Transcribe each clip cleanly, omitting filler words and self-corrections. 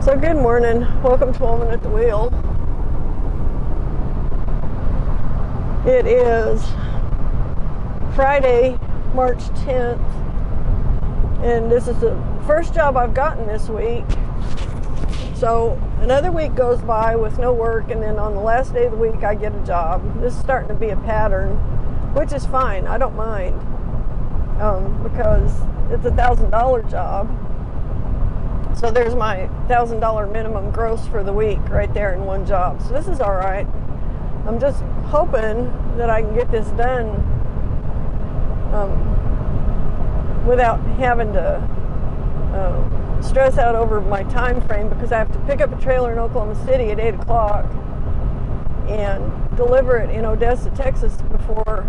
So good morning. Welcome to Woman at the Wheel. It is Friday, March 10th, and this is the first job I've gotten this week. So another week goes by with no work, and then on the last day of the week I get a job. This is starting to be a pattern, which is fine. I don't mind because it's a $1,000 job. So there's my $1,000 minimum gross for the week right there in one job. So this is all right. I'm just hoping that I can get this done without having to stress out over my time frame, because I have to pick up a trailer in Oklahoma City at 8 o'clock and deliver it in Odessa, Texas before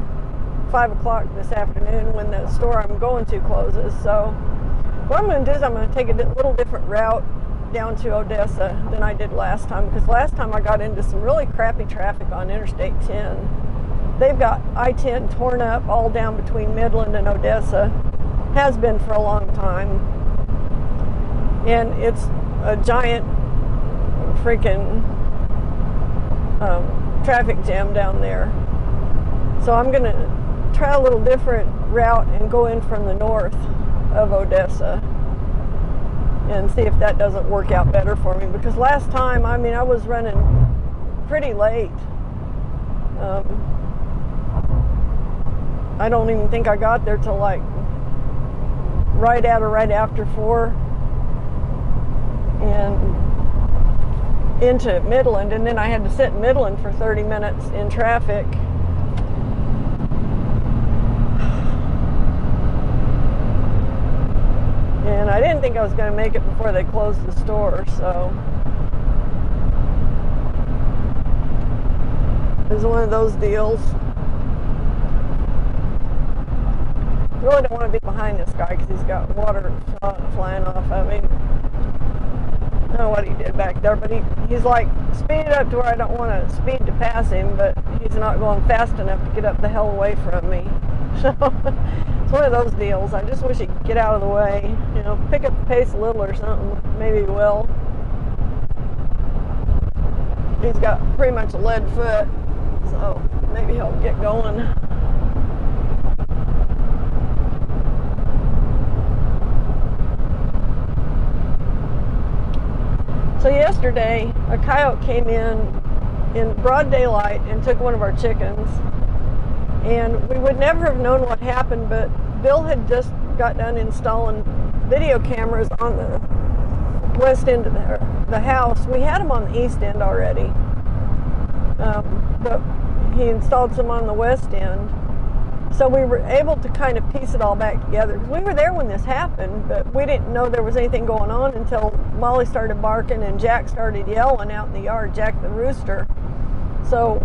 5 o'clock this afternoon when the store I'm going to closes. So what I'm going to do is I'm going to take a little different route down to Odessa than I did last time, because last time I got into some really crappy traffic on Interstate 10. They've got I-10 torn up all down between Midland and Odessa. Has been for a long time. And it's a giant freaking traffic jam down there. So I'm going to try a little different route and go in from the north of Odessa and see if that doesn't work out better for me, because last time, I mean, I was running pretty late. I don't even think I got there till like right at or right after 4 and into Midland, and then I had to sit in Midland for 30 minutes in traffic. And I didn't think I was going to make it before they closed the store, so it was one of those deals. I really don't want to be behind this guy because he's got water flying off of him. I don't know what he did back there, but he's like speeded up to where I don't want to speed to pass him, but he's not going fast enough to get up the hell away from me. So it's one of those deals. I just wish he could get out of the way, you know, pick up the pace a little or something. Maybe he will. He's got pretty much a lead foot, so maybe he'll get going. So yesterday, a coyote came in broad daylight and took one of our chickens. And we would never have known what happened, but Bill had just got done installing video cameras on the west end of the house. We had them on the east end already, but he installed some on the west end. So we were able to kind of piece it all back together. We were there when this happened, but we didn't know there was anything going on until Molly started barking and Jack started yelling out in the yard, Jack the rooster. So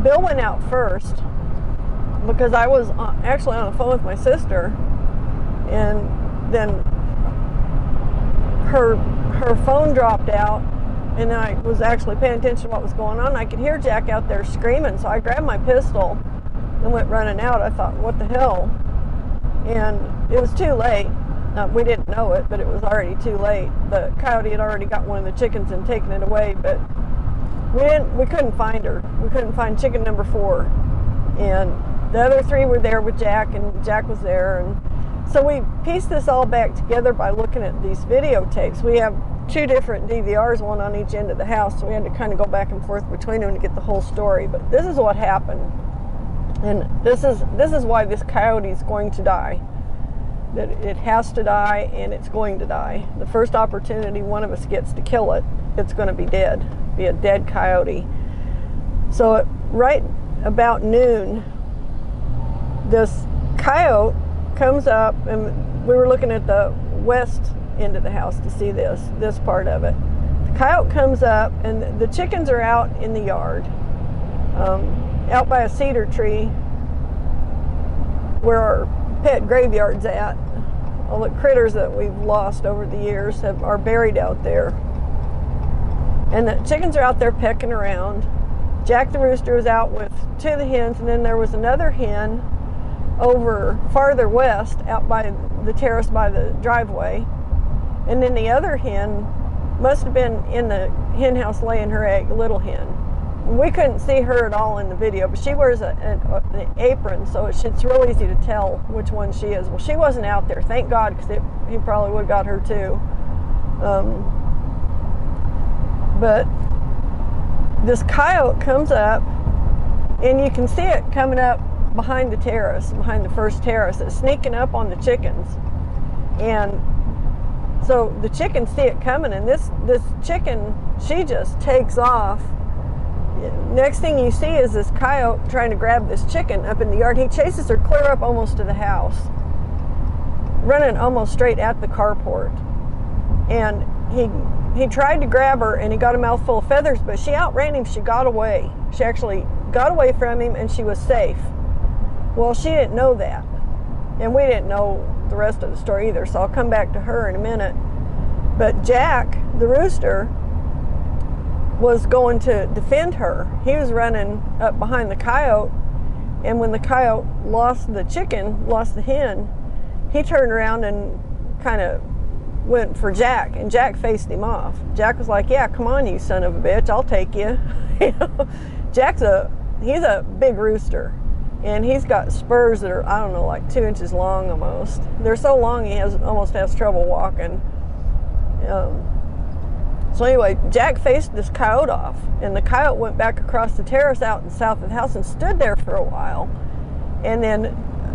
Bill went out first, because I was actually on the phone with my sister, and then her phone dropped out, and then I was actually paying attention to what was going on. I could hear Jack out there screaming, so I grabbed my pistol and went running out. I thought, what the hell? And it was too late. We didn't know it, but it was already too late. The coyote had already got one of the chickens and taken it away, but we couldn't find her. We couldn't find chicken number 4. And the other 3 were there with Jack, and Jack was there. And so we pieced this all back together by looking at these videotapes. We have 2 different DVRs, one on each end of the house, so we had to kind of go back and forth between them to get the whole story. But this is what happened. And this is why this coyote is going to die. That it has to die, and it's going to die. The first opportunity one of us gets to kill it, it's going to be dead. Be a dead coyote. So right about noon, this coyote comes up, and we were looking at the west end of the house to see this part of it. The coyote comes up, and the chickens are out in the yard, out by a cedar tree where our pet graveyard's at. All the critters that we've lost over the years are buried out there. And the chickens are out there pecking around. Jack the rooster was out with 2 of the hens, and then there was another hen over farther west out by the terrace by the driveway. And then the other hen must have been in the hen house laying her egg, a little hen. We couldn't see her at all in the video, but she wears an apron, so it's real easy to tell which one she is. Well, she wasn't out there, thank God, because he probably would have got her too. But this coyote comes up, and you can see it coming up behind the terrace, behind the first terrace. It's sneaking up on the chickens. And so the chickens see it coming, and this chicken, she just takes off. Next thing you see is this coyote trying to grab this chicken up in the yard. He chases her clear up almost to the house, running almost straight at the carport. And he tried to grab her, and he got a mouthful of feathers, but she outran him. She got away. She actually got away from him, and she was safe. Well, she didn't know that, and we didn't know the rest of the story either, so I'll come back to her in a minute. But Jack, the rooster, was going to defend her. He was running up behind the coyote, and when the coyote lost the chicken, lost the hen, he turned around and kind of went for Jack, and Jack faced him off. Jack was like, yeah, come on, you son of a bitch, I'll take you. He's a big rooster, and he's got spurs that are, I don't know, like 2 inches long almost. They're so long he almost has trouble walking. So anyway, Jack faced this coyote off, and the coyote went back across the terrace out in south of the house and stood there for a while. And then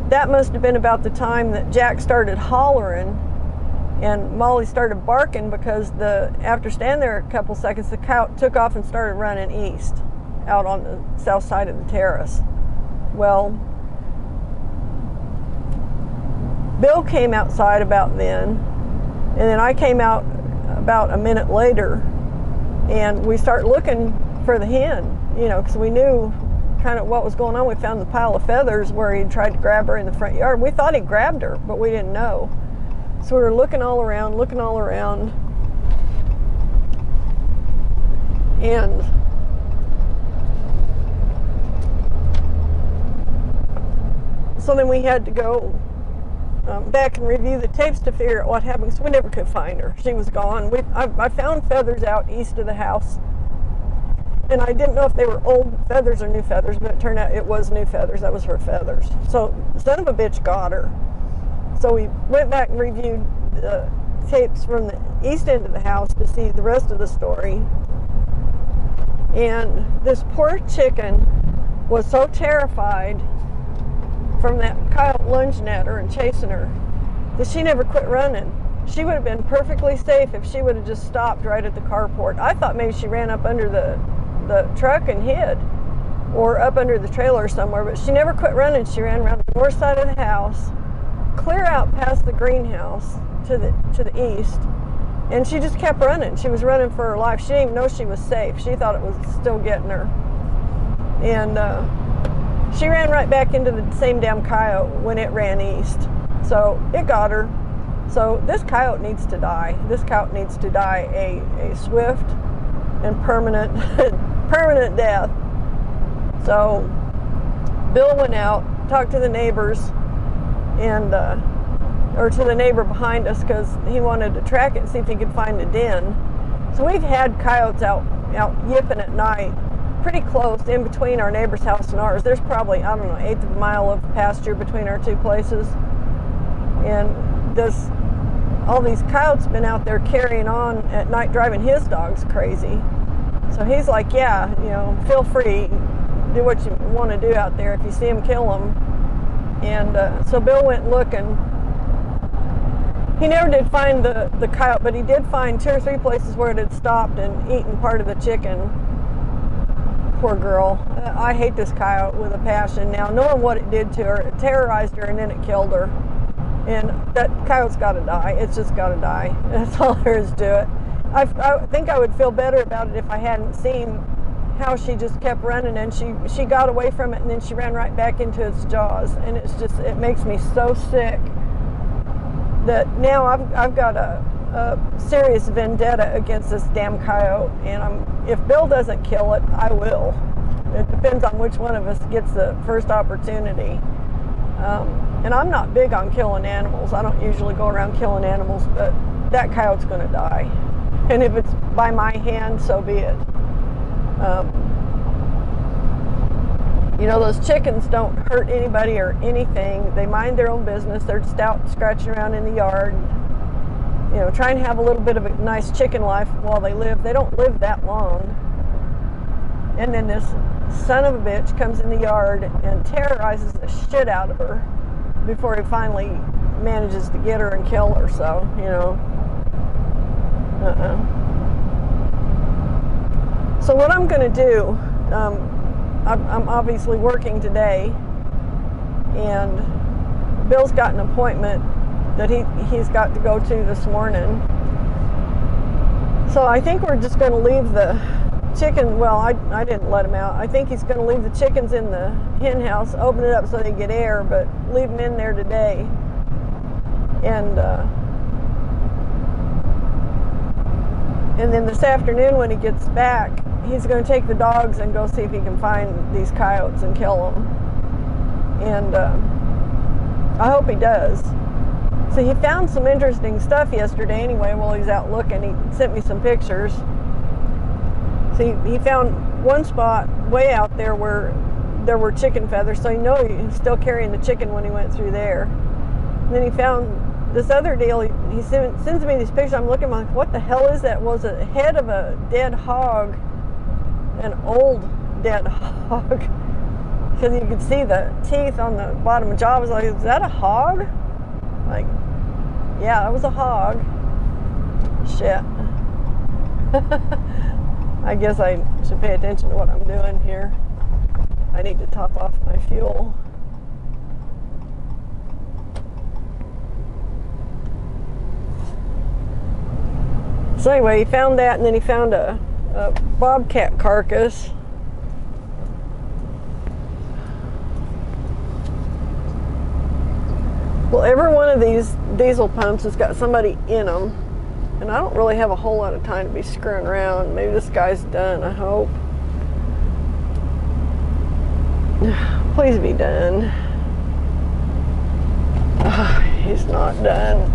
that must have been about the time that Jack started hollering, and Molly started barking, because after standing there a couple seconds, the coyote took off and started running east, out on the south side of the terrace. Well, Bill came outside about then, and then I came out about a minute later, and we start looking for the hen, because we knew kind of what was going on. We found the pile of feathers where he tried to grab her in the front yard. We thought he grabbed her, but we didn't know. So we were looking all around, and so then we had to go back and review the tapes to figure out what happened, because we never could find her. She was gone. I found feathers out east of the house, and I didn't know if they were old feathers or new feathers, but it turned out it was new feathers. That was her feathers. So son of a bitch got her. So we went back and reviewed the tapes from the east end of the house to see the rest of the story. And this poor chicken was so terrified from that coyote lunging at her and chasing her that she never quit running. She would have been perfectly safe if she would have just stopped right at the carport. I thought maybe she ran up under the truck and hid, or up under the trailer somewhere, but she never quit running. She ran around the north side of the house, clear out past the greenhouse to the east, and she just kept running. She was running for her life. She didn't even know she was safe. She thought it was still getting her. And she ran right back into the same damn coyote when it ran east. So it got her. So this coyote needs to die. This coyote needs to die a swift and permanent death. So Bill went out, talked to the neighbors, and or to the neighbor behind us, because he wanted to track it and see if he could find a den. So we've had coyotes out yipping at night, pretty close in between our neighbor's house and ours. There's probably, I don't know, 1/8 of a mile of pasture between our two places. And all these coyotes been out there carrying on at night, driving his dogs crazy. So he's like, yeah, feel free, do what you want to do out there. If you see them, kill them. And so Bill went looking. He never did find the coyote, but he did find 2 or 3 places where it had stopped and eaten part of the chicken. Poor girl. I hate this coyote with a passion now, knowing what it did to her. It terrorized her, and then it killed her. And that coyote's got to die. It's just got to die. That's all there is to it. I think I would feel better about it if I hadn't seen how she just kept running, and she got away from it, and then she ran right back into its jaws. And it makes me so sick that now I've got a serious vendetta against this damn coyote, and if Bill doesn't kill it, I will. It depends on which one of us gets the first opportunity. And I'm not big on killing animals. I don't usually go around killing animals, but that coyote's going to die. And if it's by my hand, so be it. You know, those chickens don't hurt anybody or anything. They mind their own business. They're just out scratching around in the yard. You know, try and have a little bit of a nice chicken life while they live. They don't live that long. And then this son of a bitch comes in the yard and terrorizes the shit out of her before he finally manages to get her and kill her. So, you know, So what I'm going to do, I'm obviously working today, and Bill's got an appointment that he's got to go to this morning. So I think we're just going to leave the chicken, well, I didn't let him out. I think he's going to leave the chickens in the hen house, open it up so they get air, but leave them in there today. And then this afternoon when he gets back, he's going to take the dogs and go see if he can find these coyotes and kill them. And I hope he does. So he found some interesting stuff yesterday anyway while he was out looking. He sent me some pictures. So he found one spot way out there where there were chicken feathers, so he knew he was still carrying the chicken when he went through there. And then he found this other deal. He sends me these pictures. I'm looking, I'm like, what the hell is that? Was it a head of a dead hog, an old dead hog? Because you could see the teeth on the bottom of the jaw. I was like, is that a hog? Like, yeah, that was a hog. Shit. I guess I should pay attention to what I'm doing here. I need to top off my fuel. So anyway, he found that, and then he found a bobcat carcass. Well, every one of these diesel pumps has got somebody in them, and I don't really have a whole lot of time to be screwing around. Maybe this guy's done, I hope. Please be done. He's not done.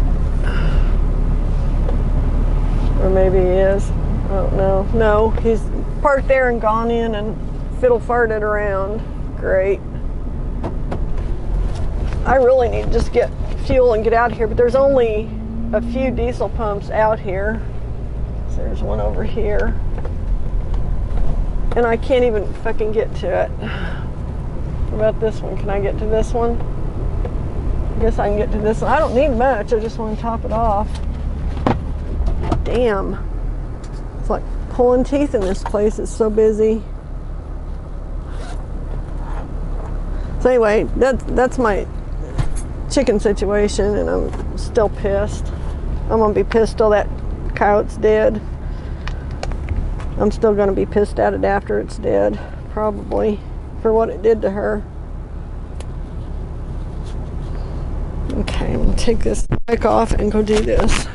Or maybe he is. I don't know. No, he's parked there and gone in and fiddle farted around. Great. I really need to just get fuel and get out of here, but there's only a few diesel pumps out here. So there's one over here. And I can't even fucking get to it. What about this one? Can I get to this one? I guess I can get to this one. I don't need much. I just want to top it off. Damn. It's like pulling teeth in this place. It's so busy. So anyway, that's my chicken situation, and I'm still pissed. I'm gonna be pissed till that coyote's dead. I'm still gonna be pissed at it after it's dead, probably, for what it did to her. Okay, I'm gonna take this mic off and go do this.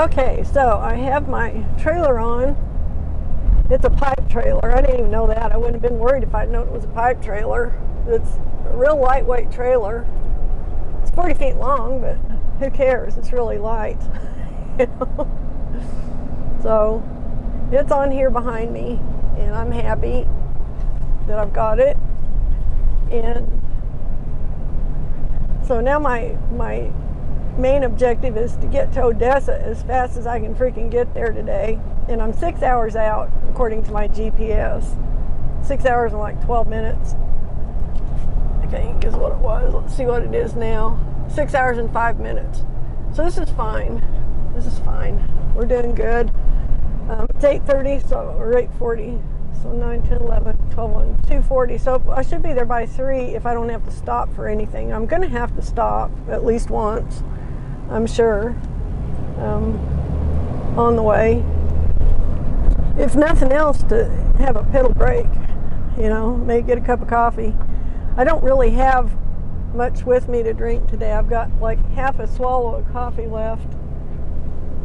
Okay, so I have my trailer on. It's a pipe trailer. I didn't even know that. I wouldn't have been worried if I'd known it was a pipe trailer. It's a real lightweight trailer. It's 40 feet long, but who cares? It's really light. You know? So it's on here behind me, and I'm happy that I've got it. And so now my main objective is to get to Odessa as fast as I can freaking get there today. And I'm 6 hours out according to my GPS. 6 hours and like 12 minutes. I think is what it was. Let's see what it is now. 6 hours and 5 minutes. So this is fine. This is fine. We're doing good. It's 8:30, so, or 8:40. So 9, 10, 11, 12, 1, 2:40. So I should be there by 3 if I don't have to stop for anything. I'm going to have to stop at least once, I'm sure, on the way. If nothing else, to have a pedal break, you know, maybe get a cup of coffee. I don't really have much with me to drink today. I've got like half a swallow of coffee left,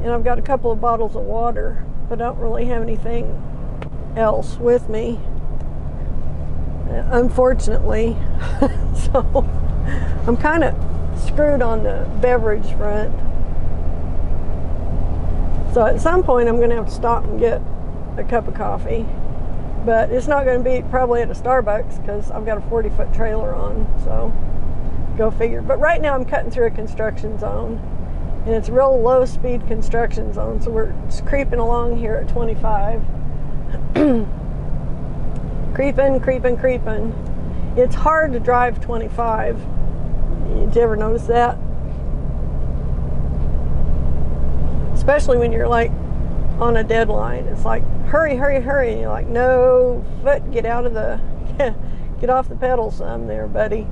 and I've got a couple of bottles of water, but I don't really have anything else with me, unfortunately. So I'm kind of screwed on the beverage front. So at some point I'm going to have to stop and get a cup of coffee, but it's not going to be probably at a Starbucks because I've got a 40-foot trailer on, so go figure. But right now I'm cutting through a construction zone, and it's a real low speed construction zone, so we're just creeping along here at 25. creeping. It's hard to drive 25. Did you ever notice that? Especially when you're like on a deadline. It's like hurry. And you're like, no, foot, get out of the get off the pedal some there, buddy.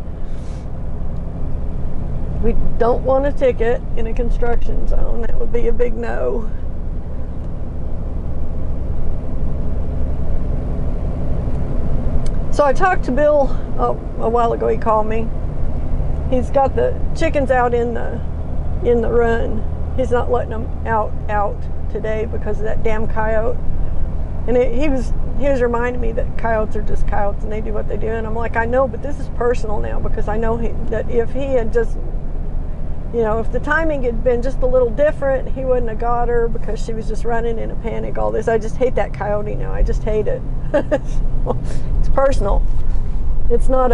We don't want a ticket in a construction zone. That would be a big no. So I talked to Bill a while ago. He called me. He's got the chickens out in the run. He's not letting them out today because of that damn coyote. And he was reminding me that coyotes are just coyotes and they do what they do. And I'm like, I know, but this is personal now, because I know that if he had just, you know, if the timing had been just a little different, he wouldn't have got her because she was just running in a panic, all this. I just hate that coyote now. I just hate it. It's personal. It's not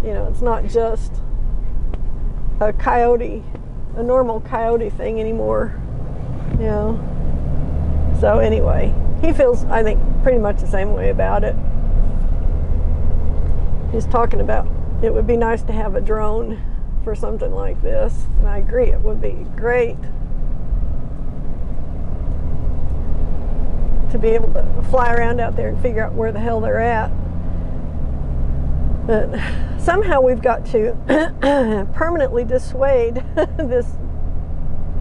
it's not just a coyote, a normal coyote thing anymore, you know. So anyway, he feels, I think, pretty much the same way about it. He's talking about it would be nice to have a drone for something like this, and I agree, it would be great to be able to fly around out there and figure out where the hell they're at. But somehow we've got to permanently dissuade this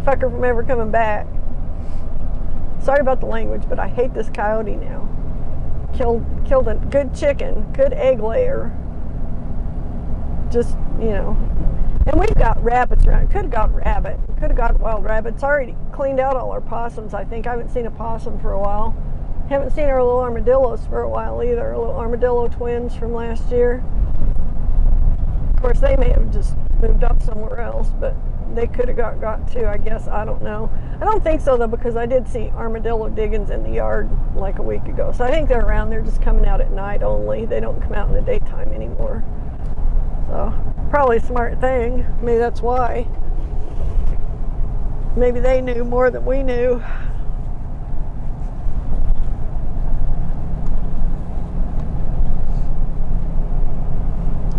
fucker from ever coming back. Sorry about the language, but I hate this coyote now. Killed a good chicken, good egg layer. Just, you know. And we've got rabbits around. Could have got rabbit. Could have got wild rabbit. It's already cleaned out all our possums, I think. I haven't seen a possum for a while. Haven't seen our little armadillos for a while either. Our little armadillo twins from last year. Of course, they may have just moved up somewhere else, but they could have got too, I guess. I don't know. I don't think so, though, because I did see armadillo diggings in the yard like a week ago. So I think they're around. They're just coming out at night only. They don't come out in the daytime anymore. So probably a smart thing. Maybe that's why. Maybe they knew more than we knew.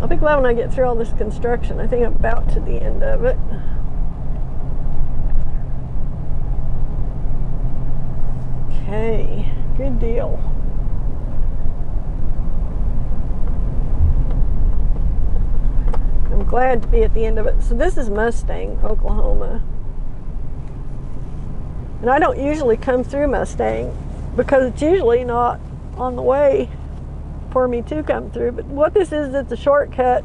I'll be glad when I get through all this construction. I think I'm about to the end of it. Okay, good deal. I'm glad to be at the end of it. So this is Mustang, Oklahoma. And I don't usually come through Mustang because it's usually not on the way for me to come through. But what this is, it's a shortcut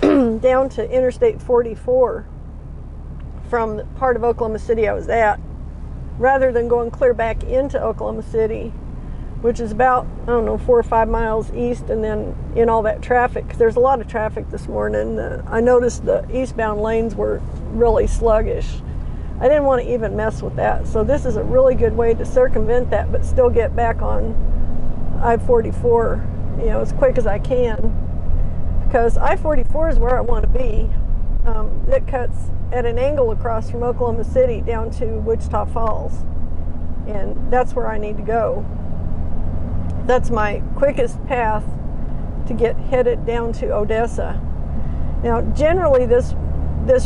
down to Interstate 44 from the part of Oklahoma City I was at. rather than going clear back into Oklahoma City, which is about, I don't know, 4 or 5 miles east, and then in all that traffic, because there's a lot of traffic this morning. I noticed the eastbound lanes were really sluggish. I didn't want to even mess with that. So this is a really good way to circumvent that, but still get back on I-44, you know, as quick as I can. Because I-44 is where I want to be. It cuts at an angle across from Oklahoma City down to Wichita Falls. And that's where I need to go. That's my quickest path to get headed down to Odessa. Now, generally this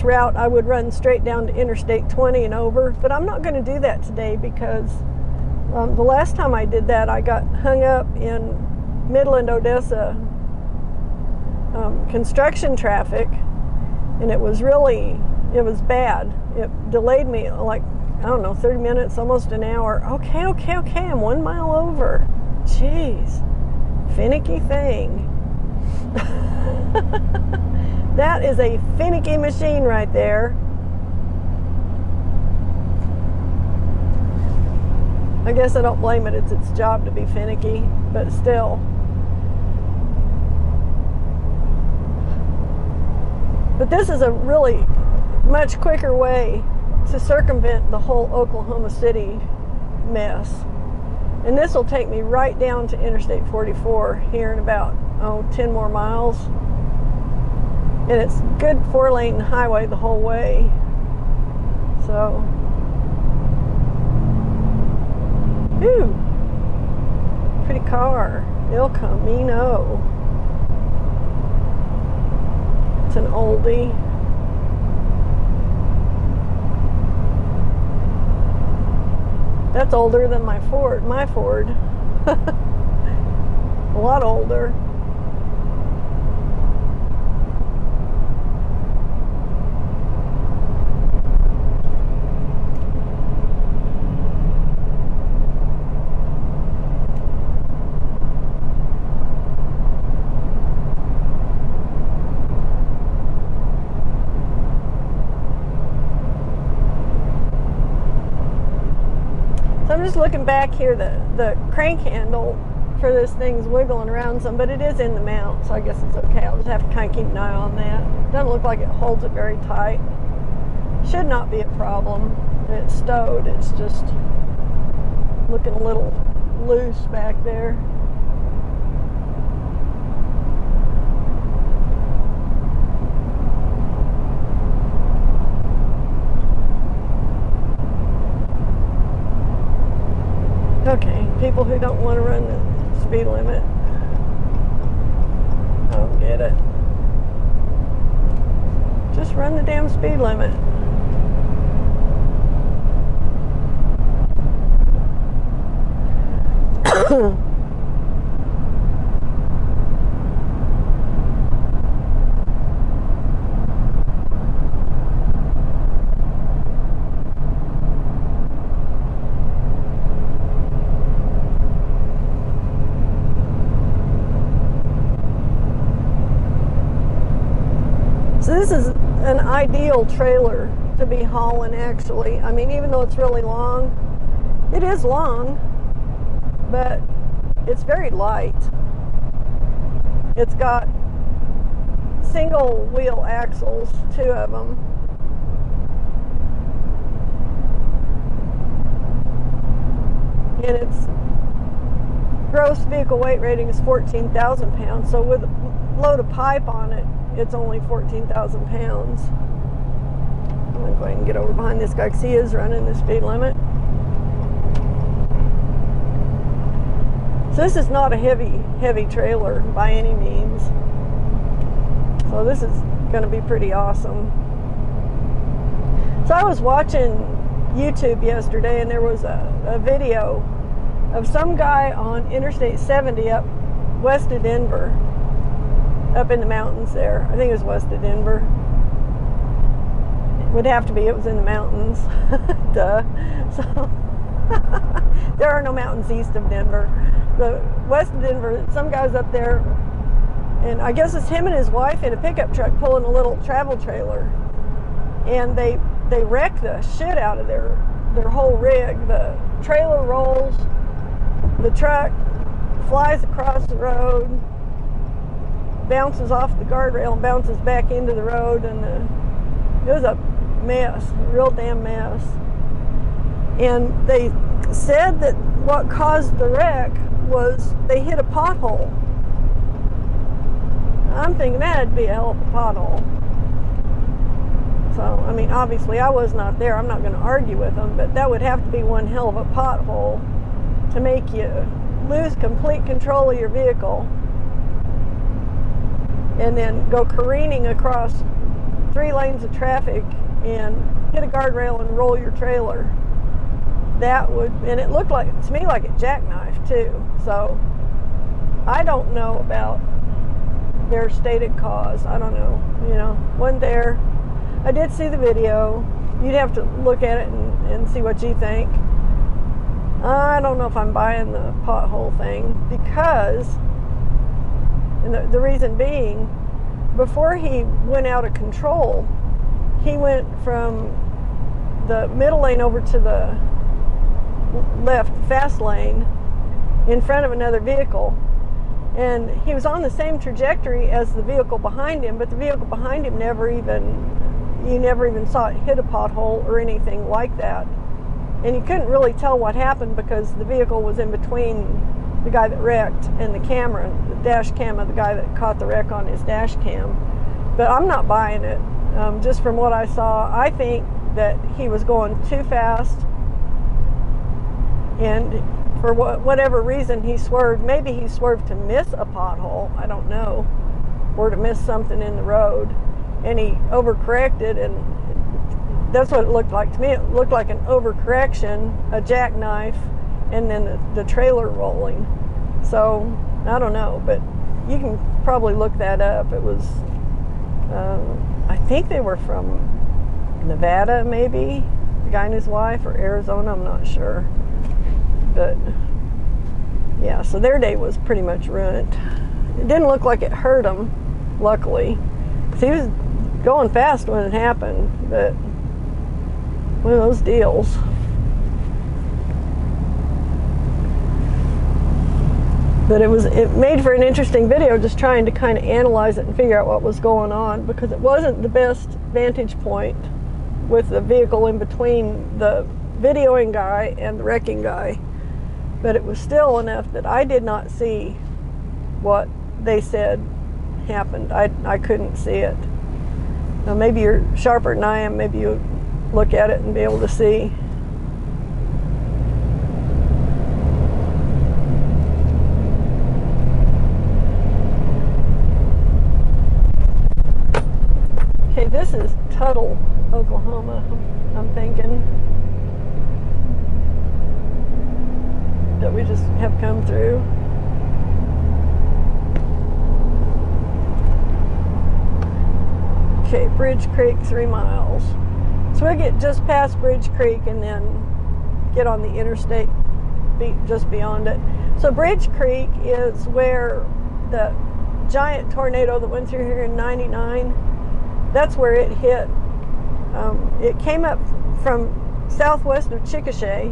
route I would run straight down to Interstate 20 and over, but I'm not going to do that today because the last time I did that, I got hung up in Midland, Odessa construction traffic, and it was bad. It delayed me like, I don't know, 30 minutes, almost an hour. Okay, I'm 1 mile over. Jeez, finicky thing. That is a finicky machine right there. I guess I don't blame it. It's its job to be finicky, but still. But this is a really much quicker way to circumvent the whole Oklahoma City mess. And this will take me right down to Interstate 44 here in about, 10 more miles. And it's good 4-lane highway the whole way. So, ooh, pretty car, El Camino. It's an oldie. That's older than my Ford. A lot older. So I'm just looking back here, the crank handle for this thing's wiggling around some, but it is in the mount, so I guess it's okay. I'll just have to kind of keep an eye on that. Doesn't look like it holds it very tight. Should not be a problem. It's stowed, it's just looking a little loose back there. Okay, people who don't want to run the speed limit. I don't get it. Just run the damn speed limit. So this is an ideal trailer to be hauling, actually. I mean, even though it's really long, it is long, but it's very light. It's got single wheel axles, 2 of them. And its gross vehicle weight rating is 14,000 pounds. So with a load of pipe on it, it's only 14,000 pounds. I'm going to go ahead and get over behind this guy because he is running the speed limit. So this is not a heavy trailer by any means. So this is going to be pretty awesome. So I was watching YouTube yesterday, and there was a video of some guy on Interstate 70 up west of Denver, up in the mountains there. I think it was west of Denver. It would have to be. It was in the mountains. Duh. So there are no mountains east of Denver. The west of Denver, some guy's up there, and I guess it's him and his wife in a pickup truck pulling a little travel trailer, and they wrecked the shit out of their their whole rig. The trailer rolls, the truck flies across the road, bounces off the guardrail and bounces back into the road, and it was a mess, a real damn mess. And they said that what caused the wreck was they hit a pothole. I'm thinking that'd be a hell of a pothole. So, I mean, obviously I was not there. I'm not going to argue with them, but that would have to be one hell of a pothole to make you lose complete control of your vehicle and then go careening across 3 lanes of traffic and hit a guardrail and roll your trailer. That would, and it looked like, to me, like it jackknifed too. So I don't know about their stated cause. I don't know, you know, wasn't there. I did see the video. You'd have to look at it and see what you think. I don't know if I'm buying the pothole thing, because, and the reason being, before he went out of control, he went from the middle lane over to the left fast lane in front of another vehicle, and he was on the same trajectory as the vehicle behind him, but the vehicle behind him you never even saw it hit a pothole or anything like that. And you couldn't really tell what happened because the vehicle was in between the guy that wrecked and the camera, the dash cam of the guy that caught the wreck on his dash cam. But I'm not buying it. Just from what I saw, I think that he was going too fast, and for whatever reason he swerved. Maybe he swerved to miss a pothole, I don't know, or to miss something in the road, and he overcorrected, and that's what it looked like to me. It looked like an overcorrection, a jackknife, and then the trailer rolling. So I don't know, but you can probably look that up. It was I think they were from Nevada, maybe, the guy and his wife, or Arizona, I'm not sure. But yeah, so their day was pretty much ruined. It didn't look like it hurt him, luckily, because he was going fast when it happened, but one of those deals. But it made for an interesting video, just trying to kind of analyze it and figure out what was going on, because it wasn't the best vantage point with the vehicle in between the videoing guy and the wrecking guy. But it was still enough that I did not see what they said happened. I couldn't see it. Now maybe you're sharper than I am. Maybe you look at it and be able to see. Okay, this is Tuttle, Oklahoma, I'm thinking, that we just have come through. Okay, Bridge Creek, 3 miles. So we get just past Bridge Creek and then get on the interstate just beyond it. So Bridge Creek is where the giant tornado that went through here in '99, that's where it hit. It came up from southwest of Chickasha,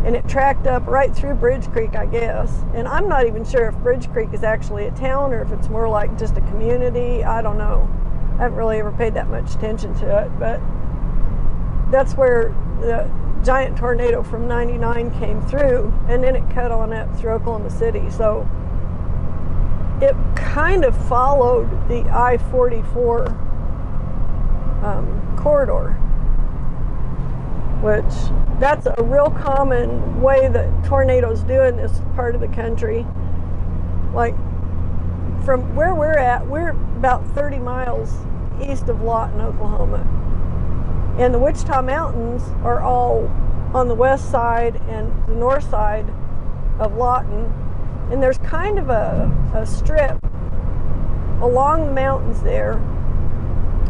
and it tracked up right through Bridge Creek, I guess. And I'm not even sure if Bridge Creek is actually a town or if it's more like just a community. I don't know. I haven't really ever paid that much attention to it, but that's where the giant tornado from '99 came through, and then it cut on up through Oklahoma City. So it kind of followed the I-44 corridor, which that's a real common way that tornadoes do in this part of the country. Like from where we're at, we're about 30 miles east of Lawton, Oklahoma. And the Wichita Mountains are all on the west side and the north side of Lawton. And there's kind of a strip along the mountains there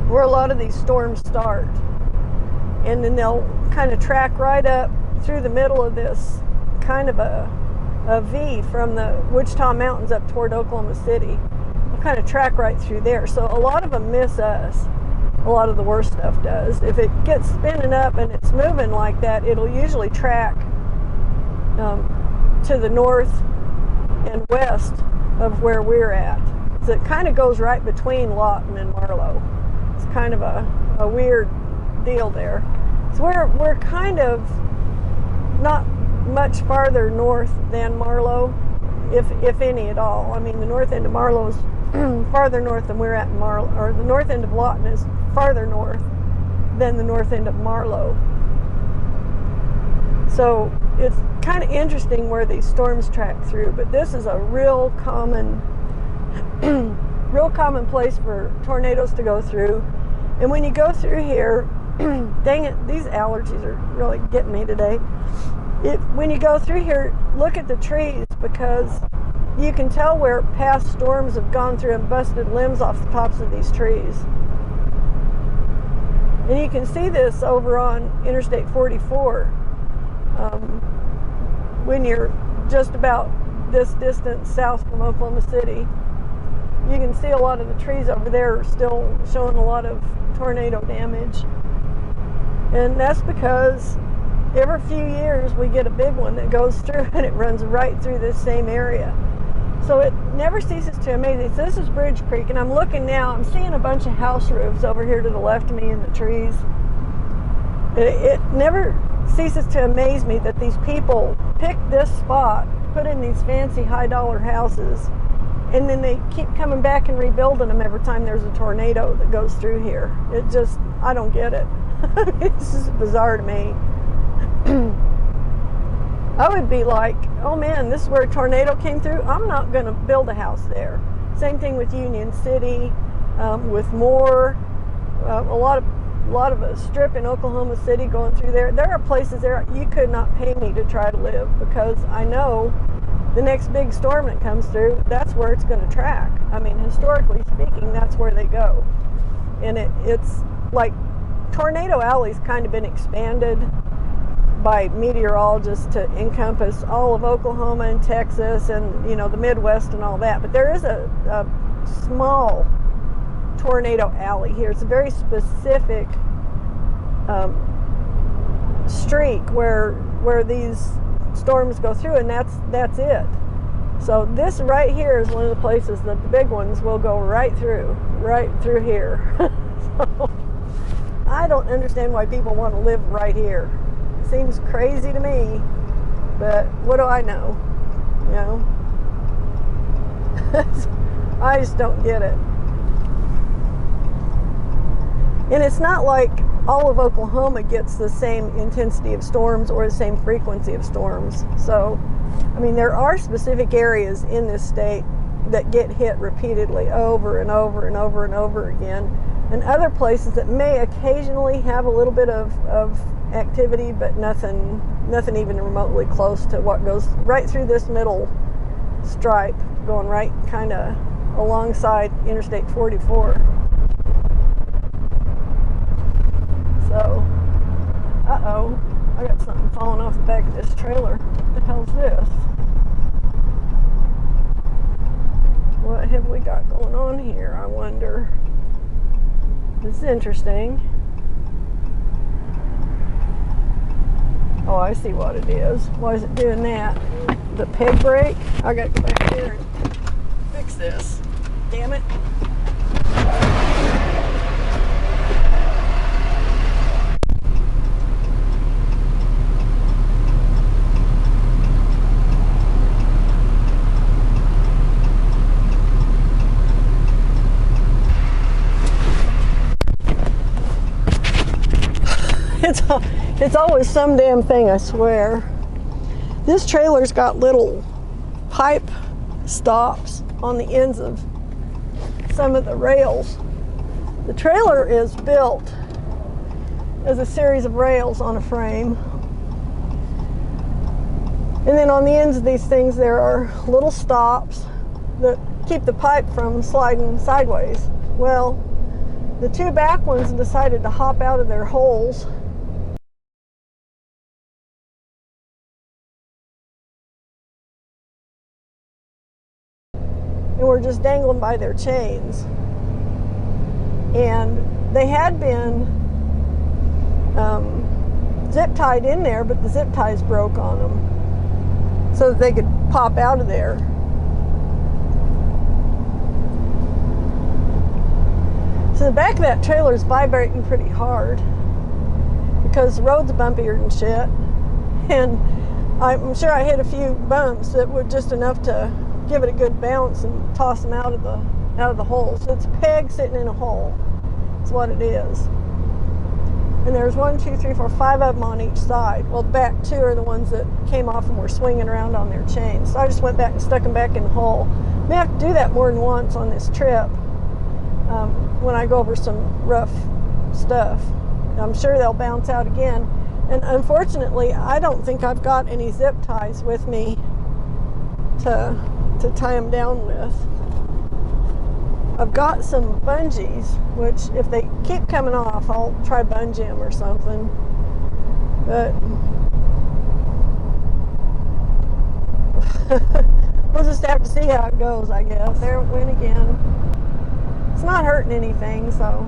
where a lot of these storms start. And then they'll kind of track right up through the middle of this kind of a V from the Wichita Mountains up toward Oklahoma City. They'll kind of track right through there. So a lot of them miss us. A lot of the worst stuff does. If it gets spinning up and it's moving like that, it'll usually track to the north and west of where we're at. So it kind of goes right between Lawton and Marlow. It's kind of a weird deal there. So we're kind of not much farther north than Marlow, if any at all. I mean, the north end of Marlow is farther north than we're at in Marlow, or the north end of Lawton is farther north than the north end of Marlow. So it's kind of interesting where these storms track through, but this is a real common place for tornadoes to go through. And when you go through here, dang it, these allergies are really getting me today. When you go through here, look at the trees, because you can tell where past storms have gone through and busted limbs off the tops of these trees. And you can see this over on Interstate 44. When you're just about this distance south from Oklahoma City, you can see a lot of the trees over there are still showing a lot of tornado damage. And that's because every few years we get a big one that goes through and it runs right through this same area. So it never ceases to amaze me. So this is Bridge Creek, and I'm looking now, I'm seeing a bunch of house roofs over here to the left of me in the trees. It never ceases to amaze me that these people pick this spot, put in these fancy high-dollar houses, and then they keep coming back and rebuilding them every time there's a tornado that goes through here. It just, I don't get it. It's just bizarre to me. I would be like, oh man, this is where a tornado came through. I'm not going to build a house there. Same thing with Union City, with Moore, a lot of a strip in Oklahoma City going through there. There are places there you could not pay me to try to live, because I know the next big storm that comes through, that's where it's going to track. I mean, historically speaking, that's where they go. And it's like Tornado Alley's kind of been expanded by meteorologists to encompass all of Oklahoma and Texas and, you know, the Midwest and all that. But there is a small tornado alley here. It's a very specific streak where these storms go through, and that's it. So this right here is one of the places that the big ones will go right through here. So I don't understand why people want to live right here. It seems crazy to me, but what do I know? You know, I just don't get it. And it's not like all of Oklahoma gets the same intensity of storms or the same frequency of storms. So, I mean, there are specific areas in this state that get hit repeatedly over and over and over and over again, and other places that may occasionally have a little bit of activity, but nothing even remotely close to what goes right through this middle stripe, going right kind of alongside Interstate 44. So, uh-oh, I got something falling off the back of this trailer. What the hell's this? What have we got going on here, I wonder? This is interesting. Oh, I see what it is. Why is it doing that? The peg brake? I gotta go back there and fix this. Damn it. It's always some damn thing, I swear. This trailer's got little pipe stops on the ends of some of the rails. The trailer is built as a series of rails on a frame. And then on the ends of these things there are little stops that keep the pipe from sliding sideways. Well, the two back ones decided to hop out of their holes and were just dangling by their chains. and they had been zip tied in there, but the zip ties broke on them so that they could pop out of there. So the back of that trailer is vibrating pretty hard because the road's bumpier than shit, and I'm sure I hit a few bumps that were just enough to give it a good bounce and toss them out of the hole. So it's a peg sitting in a hole. That's what it is. And there's 1, 2, 3, 4, 5 of them on each side. Well, the back 2 are the ones that came off and were swinging around on their chains. So I just went back and stuck them back in the hole. I may have to do that more than once on this trip when I go over some rough stuff. I'm sure they'll bounce out again. And unfortunately, I don't think I've got any zip ties with me to tie them down with. I've got some bungees, which if they keep coming off, I'll try bungee them or something. But we'll just have to see how it goes, I guess. There it went again. It's not hurting anything, so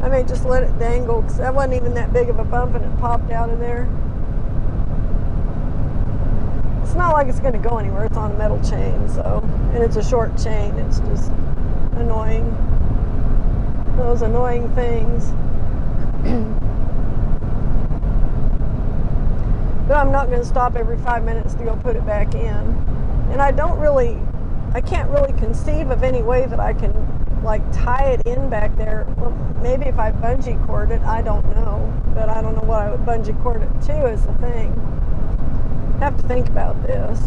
I may just let it dangle, because that wasn't even that big of a bump and it popped out of there. It's not like it's going to go anywhere. It's on a metal chain, so, and it's a short chain. It's just annoying. Those annoying things. But I'm not going to stop every 5 minutes to go put it back in. And I can't really conceive of any way that I can like tie it in back there. Well, maybe if I bungee cord it, I don't know. But I don't know what I would bungee cord it to is the thing. Have to think about this.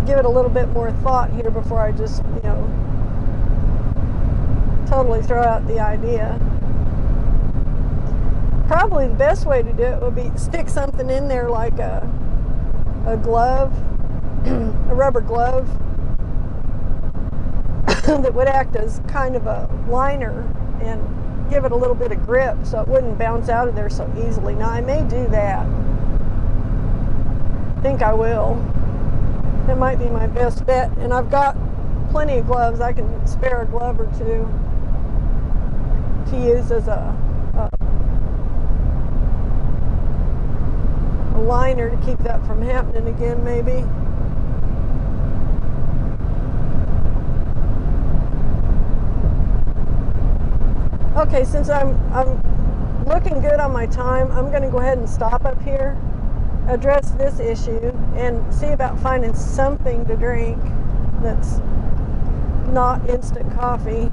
Give it a little bit more thought here before I just, totally throw out the idea. Probably the best way to do it would be stick something in there like a glove, a rubber glove that would act as kind of a liner and give it a little bit of grip so it wouldn't bounce out of there so easily. Now, I may do that. I think I will. That might be my best bet. And I've got plenty of gloves. I can spare a glove or two to use as a liner to keep that from happening again, maybe. Okay, since I'm looking good on my time, I'm going to go ahead and stop up here, address this issue, and see about finding something to drink that's not instant coffee.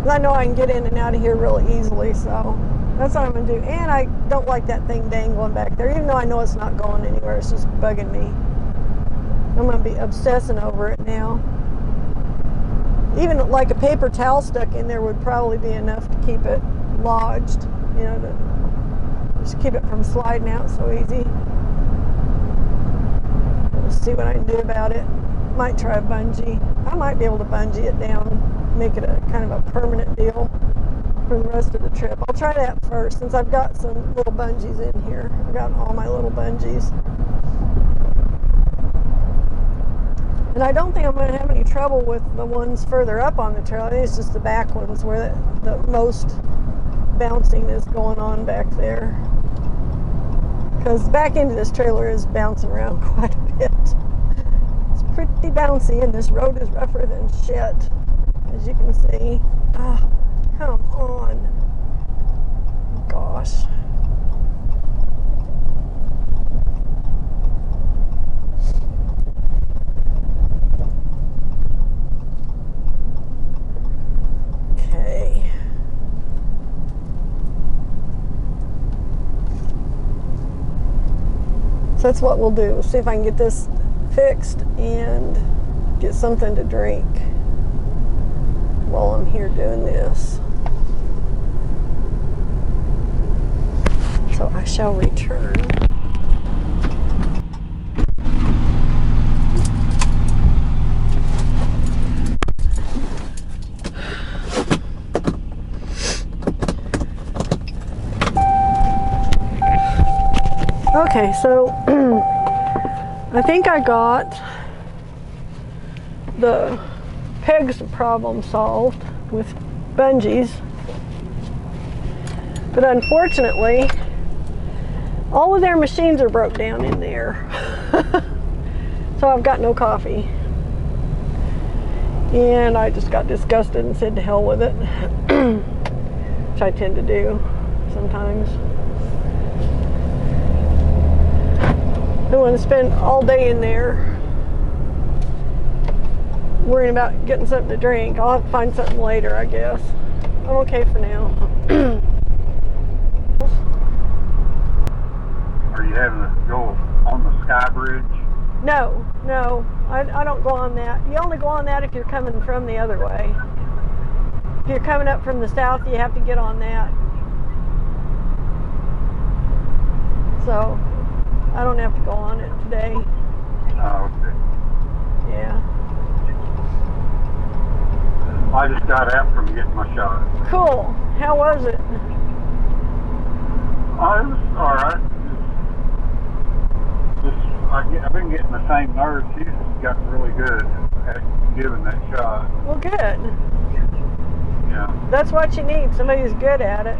I know I can get in and out of here really easily, so that's what I'm going to do. And I don't like that thing dangling back there, even though I know it's not going anywhere. It's just bugging me. I'm going to be obsessing over it now. Even like a paper towel stuck in there would probably be enough to keep it lodged, to just keep it from sliding out so easy. Let's see what I can do about it. Might try a bungee. I might be able to bungee it down, make it a kind of a permanent deal for the rest of the trip. I'll try that first, since I've got some little bungees in here. I've got all my little bungees. And I don't think I'm going to have any trouble with the ones further up on the trail. I think it's just the back ones where the most bouncing is going on back there. Because the back end of this trailer is bouncing around quite a bit. It's pretty bouncy, and this road is rougher than shit, as you can see. Oh, come on. Gosh. That's what we'll do. We'll see if I can get this fixed and get something to drink while I'm here doing this. So I shall return. Okay, so I think I got the pegs problem solved with bungees. But unfortunately, all of their machines are broke down in there. So I've got no coffee. And I just got disgusted and said to hell with it. Which I tend to do sometimes. I don't want to spend all day in there worrying about getting something to drink. I'll have to find something later, I guess. I'm okay for now. Are you having to go on the Sky Bridge? No, I don't go on that. You only go on that if you're coming from the other way. If you're coming up from the south, you have to get on that. So, I don't have to go on it today. Oh, okay. Yeah. I just got out from getting my shot. Cool. How was it? Oh, it was alright. I've been getting the same nerves. She's gotten really good at giving that shot. Well, good. Yeah. That's what you need. Somebody who's good at it.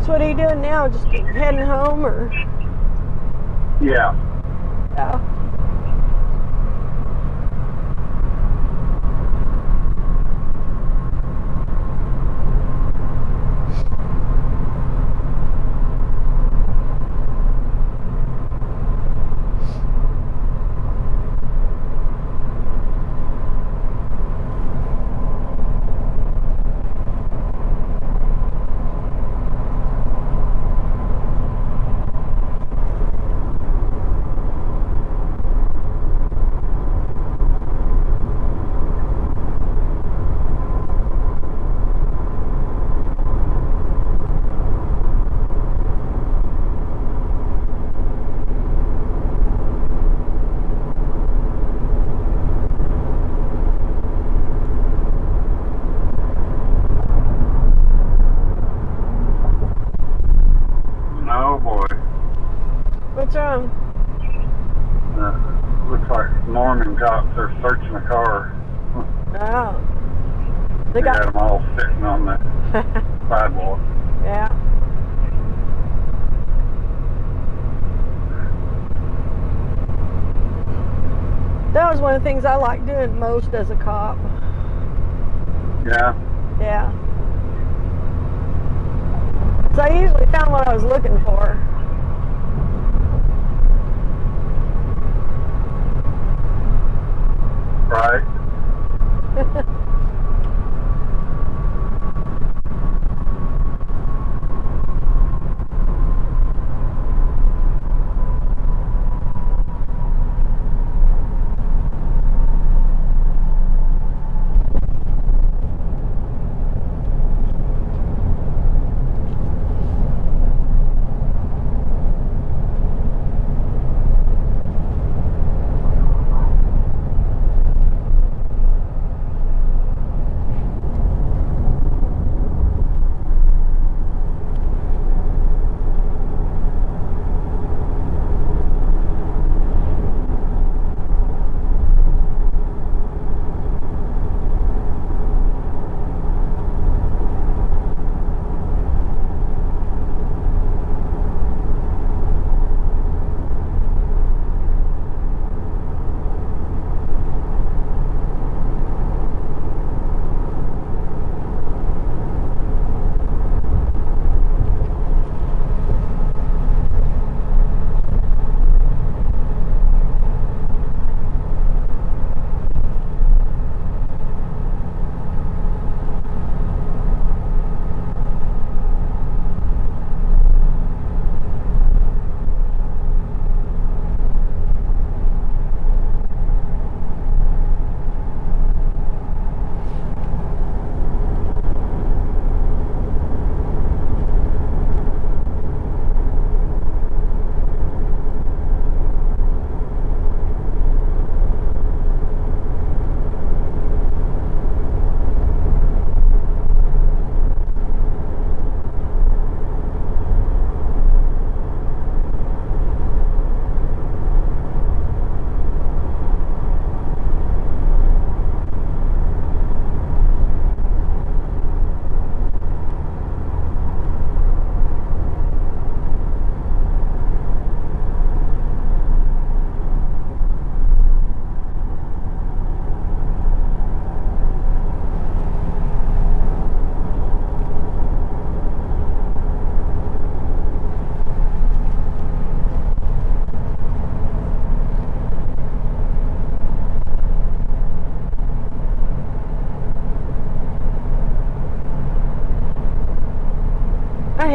So what are you doing now? Just heading home, or? Yeah. Yeah. Oh boy. What's wrong? Looks like Norman cops are searching the car. Oh. They got them all sitting on the sidewalk. Yeah. That was one of the things I liked doing most as a cop. Yeah. Yeah. So I usually found what I was looking for. Right.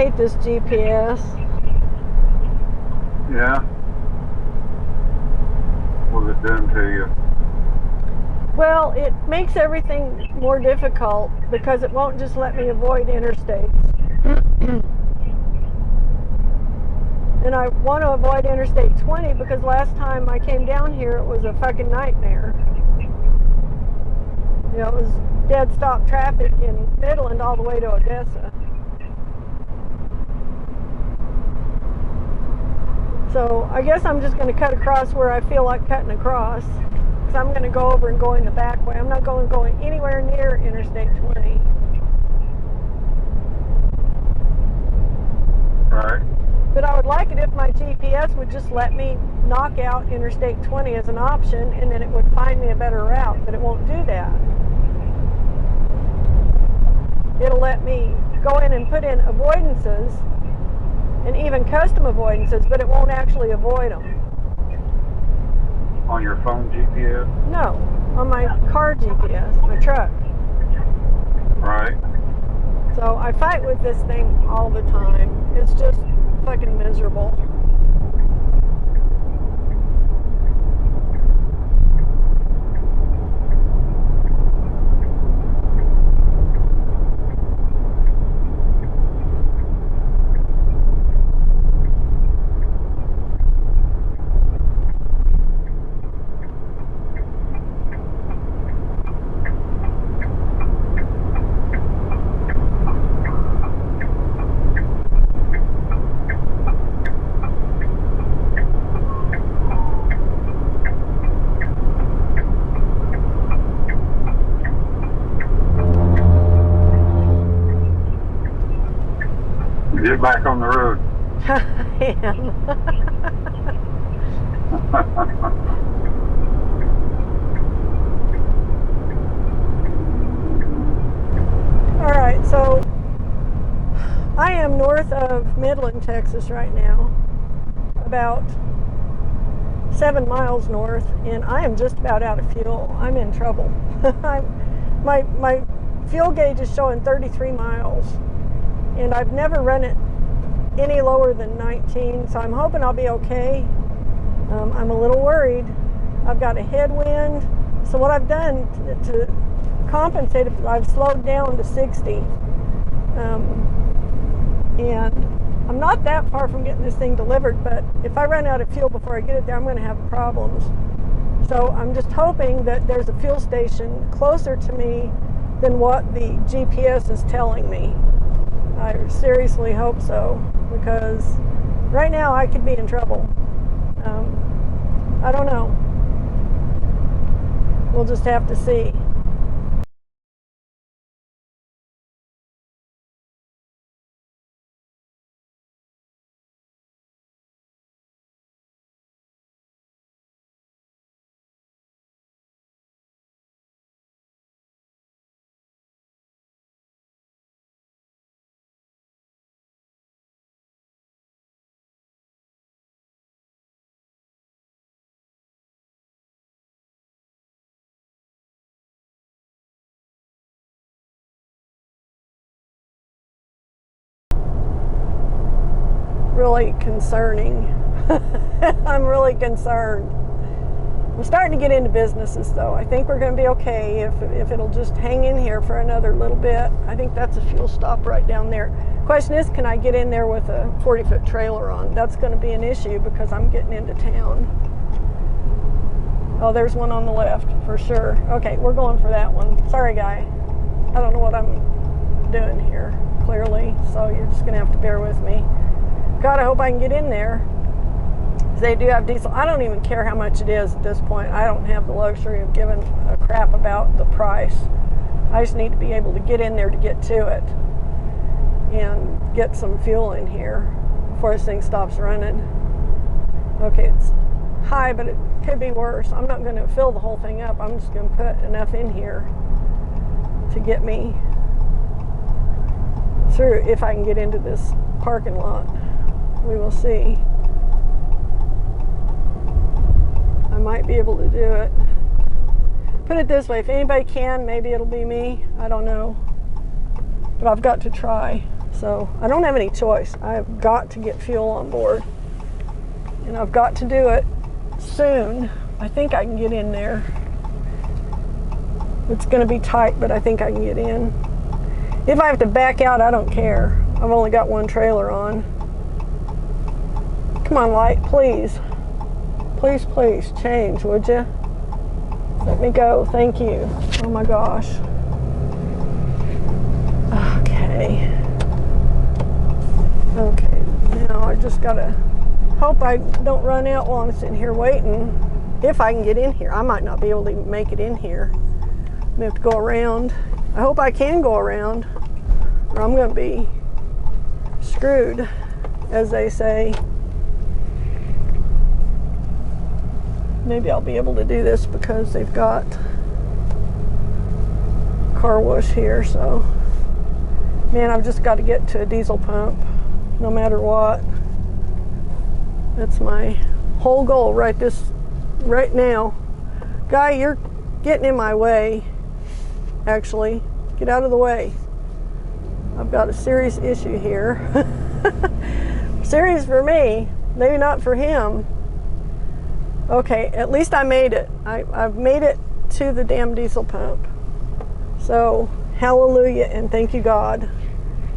hate this GPS. Yeah. What's it doing to you? Well, it makes everything more difficult because it won't just let me avoid interstates. And I want to avoid Interstate 20 because last time I came down here, it was a fucking nightmare. You know, it was dead stop traffic in Midland all the way to Odessa. So I guess I'm just going to cut across where I feel like cutting across. Because I'm going to go over and go in the back way. I'm not going anywhere near Interstate 20. Right. But I would like it if my GPS would just let me knock out Interstate 20 as an option, and then it would find me a better route, but it won't do that. It'll let me go in and put in avoidances, and even custom avoidances, but it won't actually avoid them. On your phone GPS? No, on my car GPS, my truck. Right. So I fight with this thing all the time. It's just fucking miserable. Get back on the road. I am. All right, so I am north of Midland, Texas right now, about 7 miles north, and I am just about out of fuel. I'm in trouble. My fuel gauge is showing 33 miles, and I've never run it any lower than 19, so I'm hoping I'll be okay. I'm a little worried. I've got a headwind, so what I've done to compensate, I've slowed down to 60, and I'm not that far from getting this thing delivered, but if I run out of fuel before I get it there, I'm going to have problems. So I'm just hoping that there's a fuel station closer to me than what the GPS is telling me. I seriously hope so, because right now I could be in trouble. I don't know. We'll just have to see. Really concerning. I'm really concerned. I'm starting to get into businesses, though. I think we're going to be okay if it'll just hang in here for another little bit. I think that's a fuel stop right down there. Question is, can I get in there with a 40-foot trailer on? That's going to be an issue because I'm getting into town. Oh, there's one on the left for sure. Okay, we're going for that one. Sorry, guy. I don't know what I'm doing here, clearly, so you're just going to have to bear with me. God, I hope I can get in there. They do have diesel. I don't even care how much it is at this point. I don't have the luxury of giving a crap about the price. I just need to be able to get in there to get to it and get some fuel in here before this thing stops running. Okay, it's high, but it could be worse. I'm not going to fill the whole thing up. I'm just going to put enough in here to get me through if I can get into this parking lot. We will see. I might be able to do it. Put it this way, if anybody can, maybe it'll be me. I don't know. But I've got to try. So I don't have any choice. I've got to get fuel on board. And I've got to do it soon. I think I can get in there. It's going to be tight, but I think I can get in. If I have to back out, I don't care. I've only got one trailer on. Come on, light, please. Please, please, change, would you? Let me go, thank you. Oh my gosh. Okay. Okay, now I just gotta hope I don't run out while I'm sitting here waiting. If I can get in here. I might not be able to make it in here. I'm gonna have to go around. I hope I can go around, or I'm gonna be screwed, as they say. Maybe I'll be able to do this because they've got car wash here, so man, I've just got to get to a diesel pump no matter what. That's my whole goal right now. Guy, you're getting in my way. Actually, get out of the way. I've got a serious issue here. Serious for me, maybe not for him. Okay, at least I made it. I've made it to the damn diesel pump. So, hallelujah and thank you, God.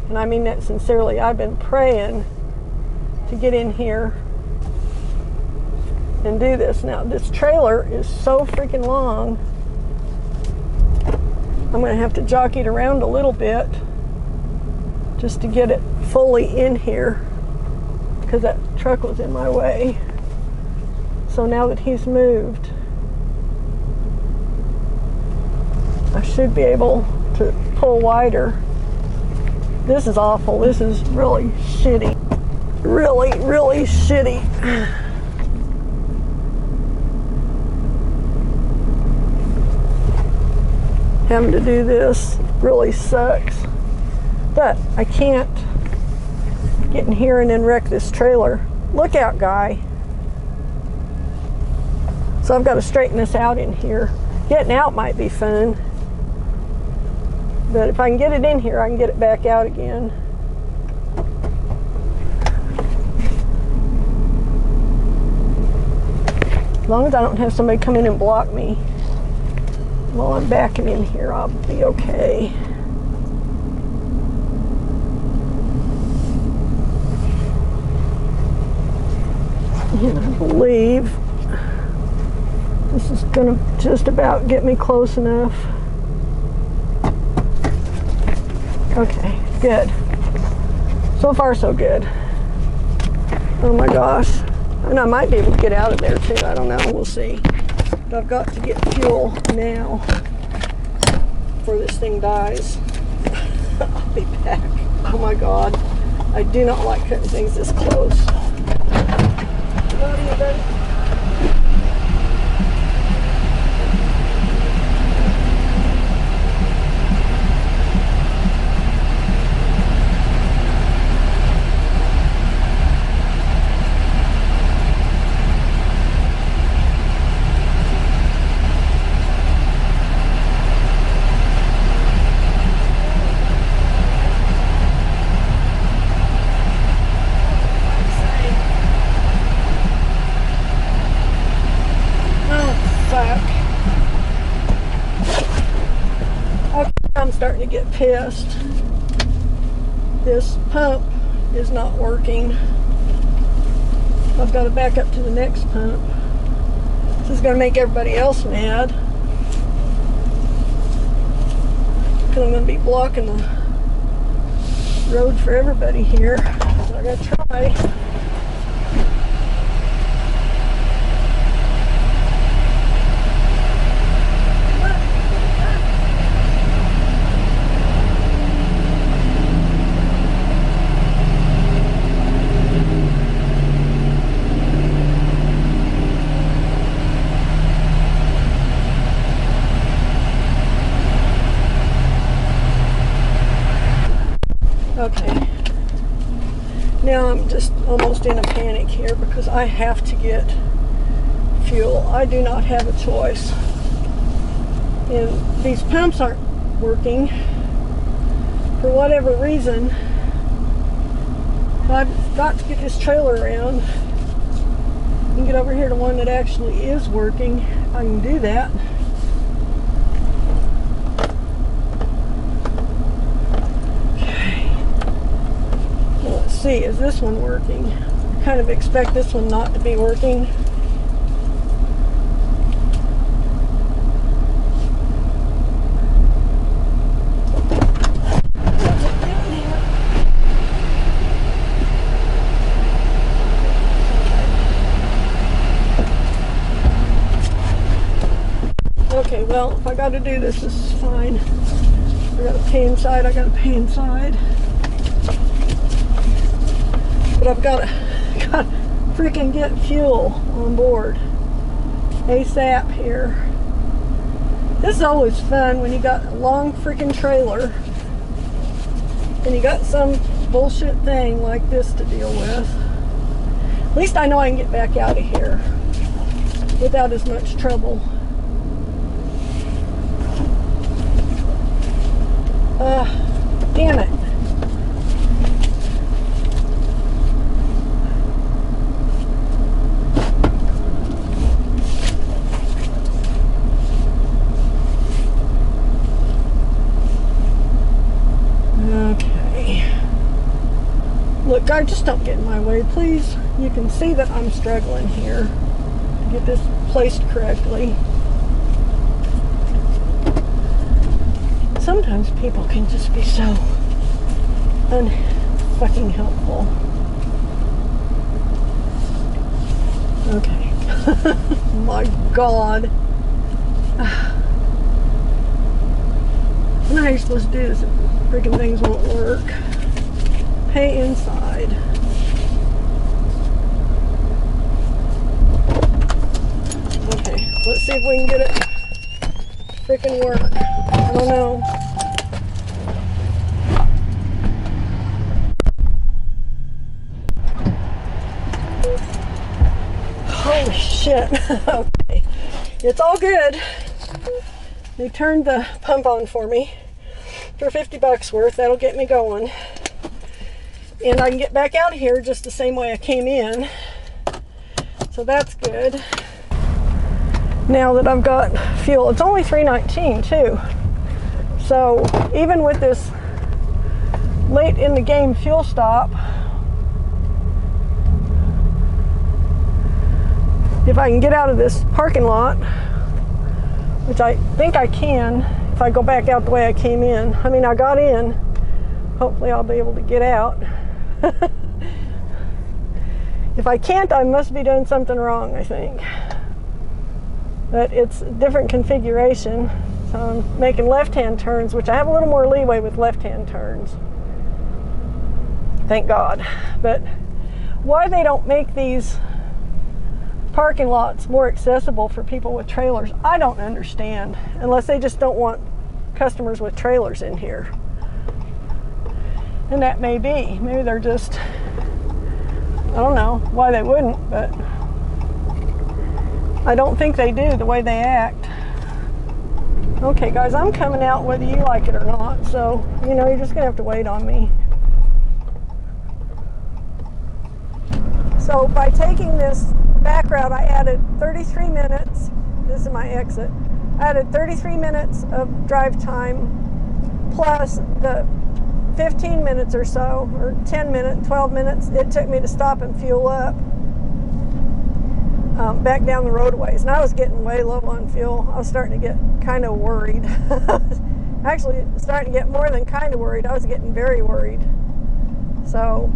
And I mean that sincerely. I've been praying to get in here and do this. Now, this trailer is so freaking long. I'm going to have to jockey it around a little bit just to get it fully in here because that truck was in my way. So now that he's moved, I should be able to pull wider. This is awful. This is really shitty. Really, really shitty. Having to do this really sucks. But I can't get in here and then wreck this trailer. Look out, guy. So I've got to straighten this out in here. Getting out might be fun. But if I can get it in here, I can get it back out again. As long as I don't have somebody come in and block me while I'm backing in here, I'll be okay. And I believe this is gonna just about get me close enough. Okay, good. So far, so good. Oh my gosh. And I might be able to get out of there too. I don't know, we'll see. But I've got to get fuel now before this thing dies. I'll be back. Oh my God. I do not like cutting things this close. Love you, buddy. I'm starting to get pissed. This pump is not working. I've got to back up to the next pump. This is going to make everybody else mad. Because I'm going to be blocking the road for everybody here. So I got to try. Okay, now I'm just almost in a panic here because I have to get fuel. I do not have a choice. And these pumps aren't working for whatever reason. I've got to get this trailer around and get over here to one that actually is working. I can do that. Okay. Well, let's see, is this one working? I kind of expect this one not to be working. Okay, well, if I got to do this, this is fine. I got to pay inside, I got to pay inside. But I've got to freaking get fuel on board ASAP here. This is always fun when you got a long freaking trailer and you got some bullshit thing like this to deal with. At least I know I can get back out of here without as much trouble. Damn it. Okay. Look, guys, just don't get in my way, please. You can see that I'm struggling here to get this placed correctly. Sometimes people can just be so unfucking helpful. Okay. My God. I don't know how you're supposed to do this if freaking things won't work. Pay inside. Okay, let's see if we can get it freaking work. I don't know. Holy shit. Okay. It's all good. They turned the pump on for me for 50 bucks worth. That'll get me going. And I can get back out of here just the same way I came in. So that's good. Now that I've got fuel, it's only $3.19 too. So even with this late in the game fuel stop, if I can get out of this parking lot, which I think I can if I go back out the way I came in. I mean, I got in. Hopefully I'll be able to get out. If I can't, I must be doing something wrong, I think. But it's a different configuration. So I'm making left-hand turns, which I have a little more leeway with left-hand turns. Thank God. But why they don't make these parking lots more accessible for people with trailers, I don't understand. Unless they just don't want customers with trailers in here. And that may be. Maybe they're just, I don't know why they wouldn't, but I don't think they do the way they act. Okay, guys, I'm coming out whether you like it or not, so, you know, you're just going to have to wait on me. So by taking this back route, I added 33 minutes. This is my exit. I added 33 minutes of drive time plus the 15 minutes or so, or 10 minutes, 12 minutes it took me to stop and fuel up back down the roadways. And I was getting way low on fuel. I was starting to get kind of worried. Actually, starting to get more than kind of worried. I was getting very worried. So,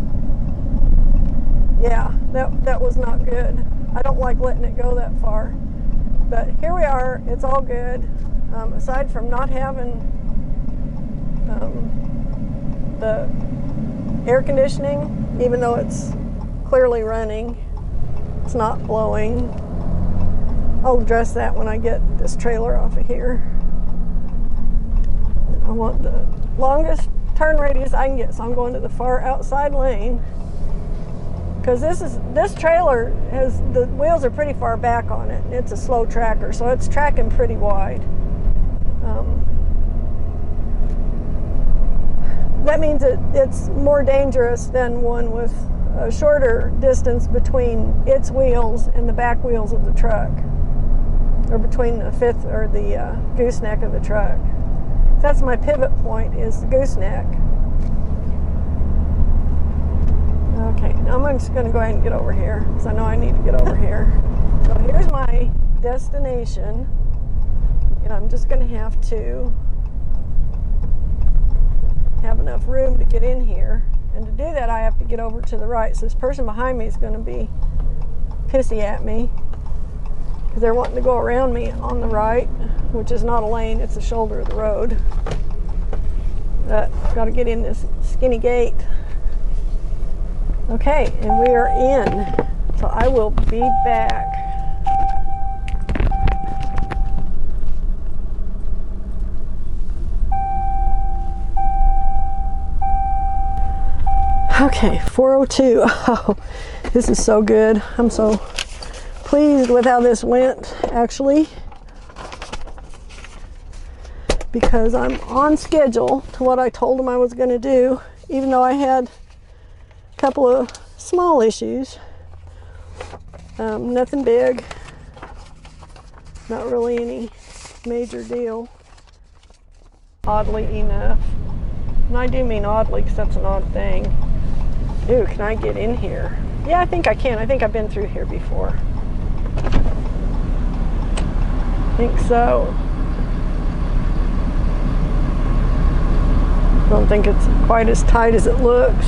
yeah, that was not good. I don't like letting it go that far. But here we are. It's all good. Aside from not having the air conditioning, even though it's clearly running, it's not blowing. I'll address that when I get this trailer off of here. I want the longest turn radius I can get, so I'm going to the far outside lane. Because this trailer has, the wheels are pretty far back on it, and it's a slow tracker, so it's tracking pretty wide. that means it's more dangerous than one with a shorter distance between its wheels and the back wheels of the truck, or between the fifth or the gooseneck of the truck. That's my pivot point, is the gooseneck. Okay, now I'm just going to go ahead and get over here because I know I need to get over here. So here's my destination, and I'm just going to have to have enough room to get in here. And to do that, I have to get over to the right. So this person behind me is going to be pissy at me because they're wanting to go around me on the right, which is not a lane, it's the shoulder of the road. But I've got to get in this skinny gate. Okay, and we are in. So I will be back. Okay, 4:02. Oh, this is so good. I'm so pleased with how this went, actually, because I'm on schedule to what I told them I was going to do, even though I had a couple of small issues. Nothing big, not really any major deal, oddly enough. And I do mean oddly because that's an odd thing. Ooh, can I get in here? Yeah, I think I can. I think I've been through here before. I think so. I don't think it's quite as tight as it looks.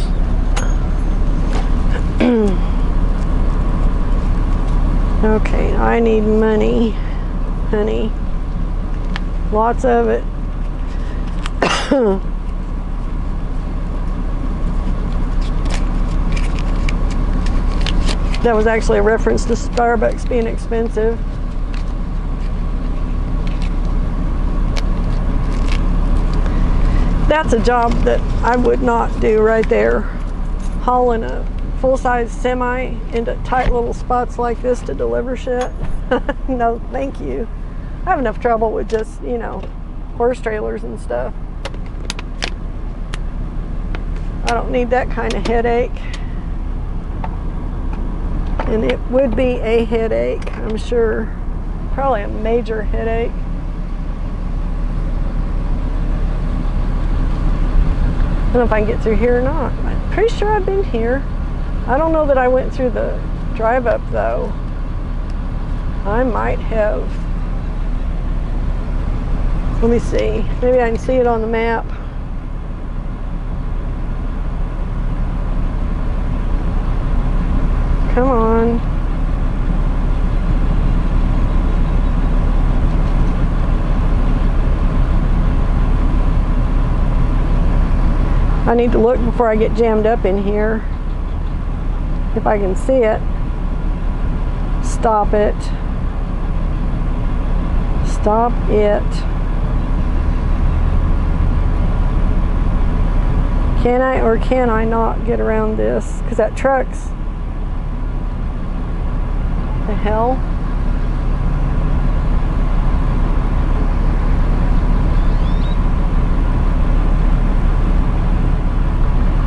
Okay, I need money, honey. Lots of it. That was actually a reference to Starbucks being expensive. That's a job that I would not do right there. Hauling a full-size semi into tight little spots like this to deliver shit. No, thank you. I have enough trouble with just, you know, horse trailers and stuff. I don't need that kind of headache. And it would be a headache, I'm sure. Probably a major headache. I don't know if I can get through here or not. I'm pretty sure I've been here. I don't know that I went through the drive up though. I might have. Let me see. Maybe I can see it on the map. Come on. I need to look before I get jammed up in here. If I can see it. Stop it. Stop it. Can I or can I not get around this? Because that truck's... The hell?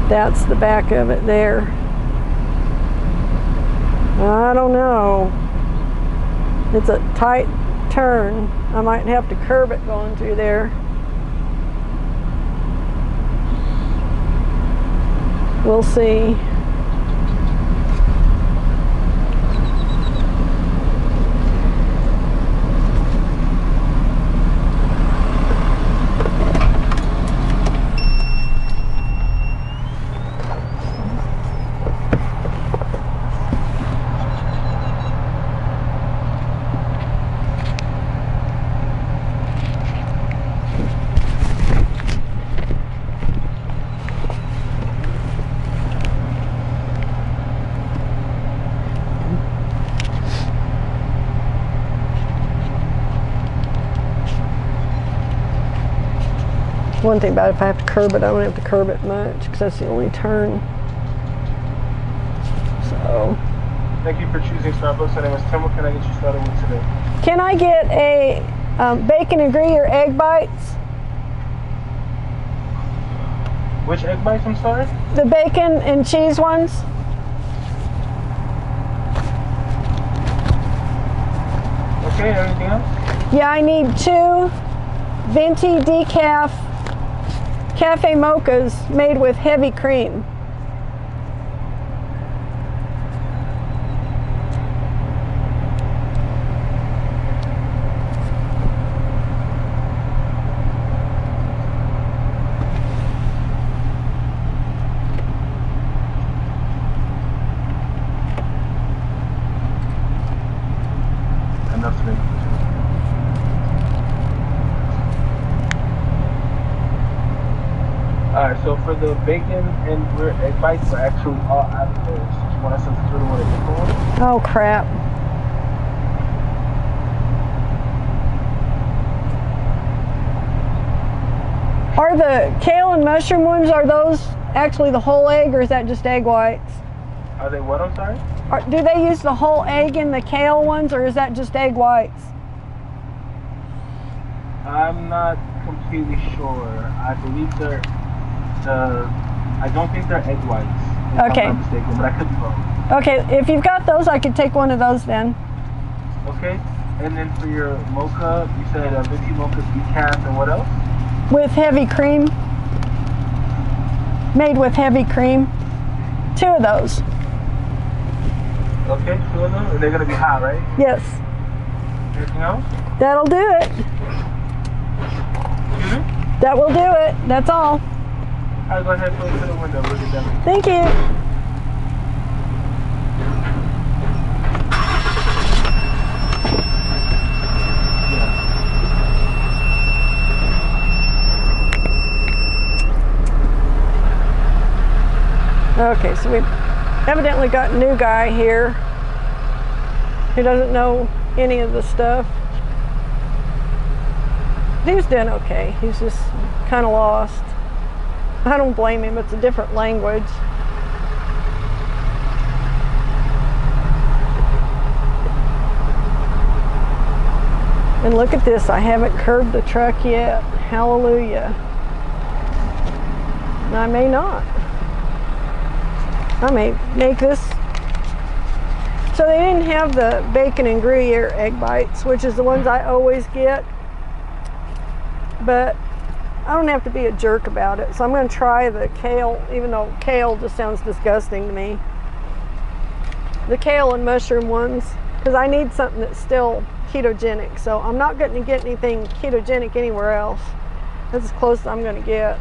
That's the back of it there. I don't know. It's a tight turn. I might have to curb it going through there. We'll see. One thing about it, if I have to curb it, I don't have to curb it much because that's the only turn. So. Thank you for choosing Starbucks. My name is Tim. What can I get you started with today? Can I get a bacon and gruyere egg bites? Which egg bites, I'm sorry? The bacon and cheese ones. Okay, anything else? Yeah, I need 2 venti decaf cafe mochas made with heavy cream. Enough to make. Alright, so for the bacon and egg bites, we're actually all out of those. Do you want to substitute them with a different one? Oh crap. Are the kale and mushroom ones, are those actually the whole egg, or is that just egg whites? Are they what, I'm sorry? Do they use the whole egg in the kale ones, or is that just egg whites? I'm not completely sure. I believe I don't think they're egg whites. If Okay. I'm not mistaken, but I could be wrong. Okay, if you've got those, I could take one of those then. Okay, and then for your mocha, you said venti mocha decaf and what else? With heavy cream. Made with heavy cream. 2 of those. Okay, 2 of them, and they're gonna be hot, right? Yes. Anything else? That'll do it. Excuse me? That will do it. That's all. Alright, go ahead, close to the window. Look at them. Thank you. Okay, so we've evidently got a new guy here who doesn't know any of the stuff. He was doing okay. He's just kind of lost. I don't blame him. It's a different language. And look at this. I haven't curbed the truck yet. Hallelujah. And I may not. I may make this. So they didn't have the bacon and Gruyere egg bites, which is the ones I always get. But I don't have to be a jerk about it. So I'm going to try the kale, even though kale just sounds disgusting to me. The kale and mushroom ones, because I need something that's still ketogenic. So I'm not going to get anything ketogenic anywhere else. That's as close as I'm going to get.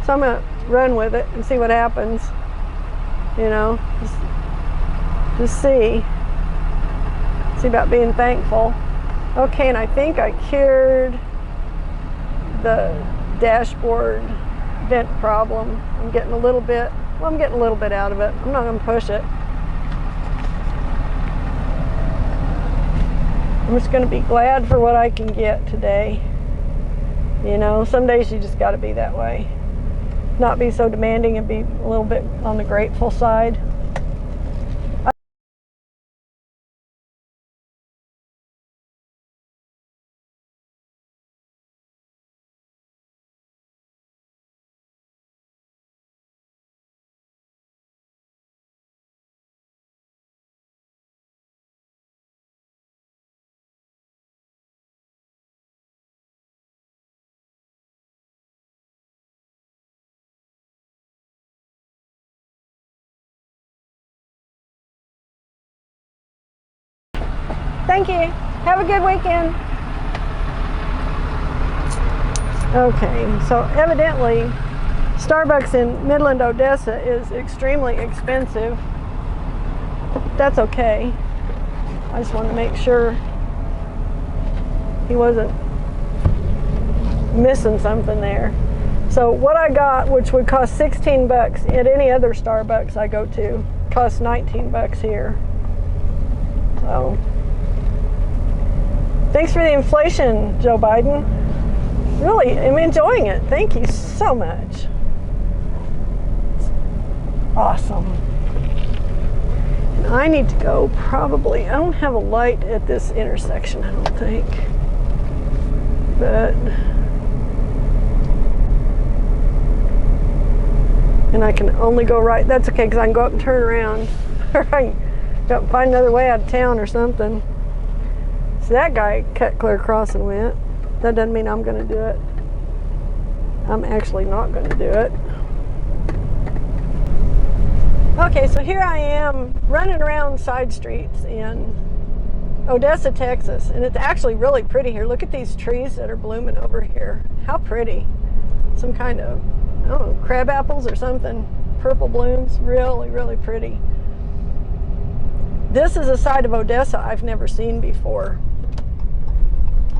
So I'm going to run with it and see what happens. You know, just see about being thankful. Okay, and I think I cured the dashboard vent problem. I'm getting a little bit, well, I'm getting a little bit out of it. I'm not going to push it. I'm just going to be glad for what I can get today. You know, some days you just got to be that way. Not be so demanding and be a little bit on the grateful side. Thank you. Have a good weekend. Okay, so evidently Starbucks in Midland, Odessa is extremely expensive. That's okay. I just wanted to make sure he wasn't missing something there. So what I got, which would cost 16 bucks at any other Starbucks I go to, costs 19 bucks here. So thanks for the inflation, Joe Biden. Really, I'm enjoying it. Thank you so much. It's awesome. And I need to go probably, I don't have a light at this intersection, I don't think. But And I can only go right. That's okay, because I can go up and turn around. Or I can go up and find another way out of town or something. So that guy cut clear across and went. That doesn't mean I'm going to do it. I'm actually not going to do it. Okay, so here I am running around side streets in Odessa, Texas. And it's actually really pretty here. Look at these trees that are blooming over here. How pretty. Some kind of, I don't know, crab apples or something. Purple blooms. Really, really pretty. This is a side of Odessa I've never seen before.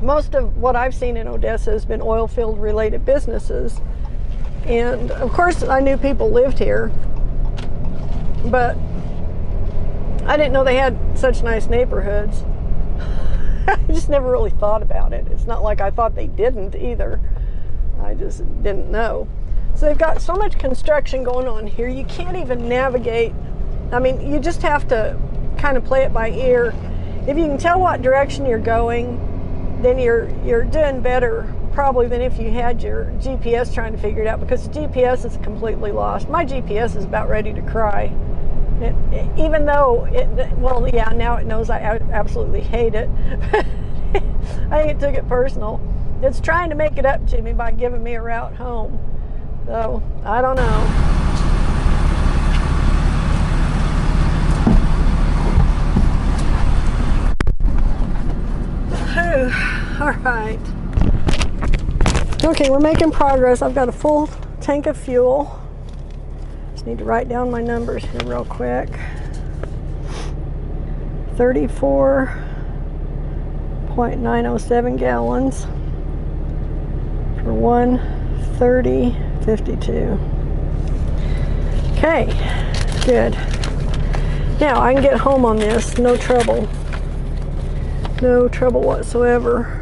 Most of what I've seen in Odessa has been oil field related businesses. And of course I knew people lived here, but I didn't know they had such nice neighborhoods. I just never really thought about it. It's not like I thought they didn't either. I just didn't know. So they've got so much construction going on here, you can't even navigate. I mean, you just have to kind of play it by ear. If you can tell what direction you're going, then you're doing better probably than if you had your GPS trying to figure it out, because the GPS is completely lost. My GPS is about ready to cry. Even though well, yeah, now it knows I absolutely hate it. I think it took it personal. It's trying to make it up to me by giving me a route home. So, I don't know. All right. Okay, we're making progress. I've got a full tank of fuel. Just need to write down my numbers here real quick. 34.907 gallons for 1:30:52. Okay, good. Now I can get home on this, no trouble. No trouble whatsoever.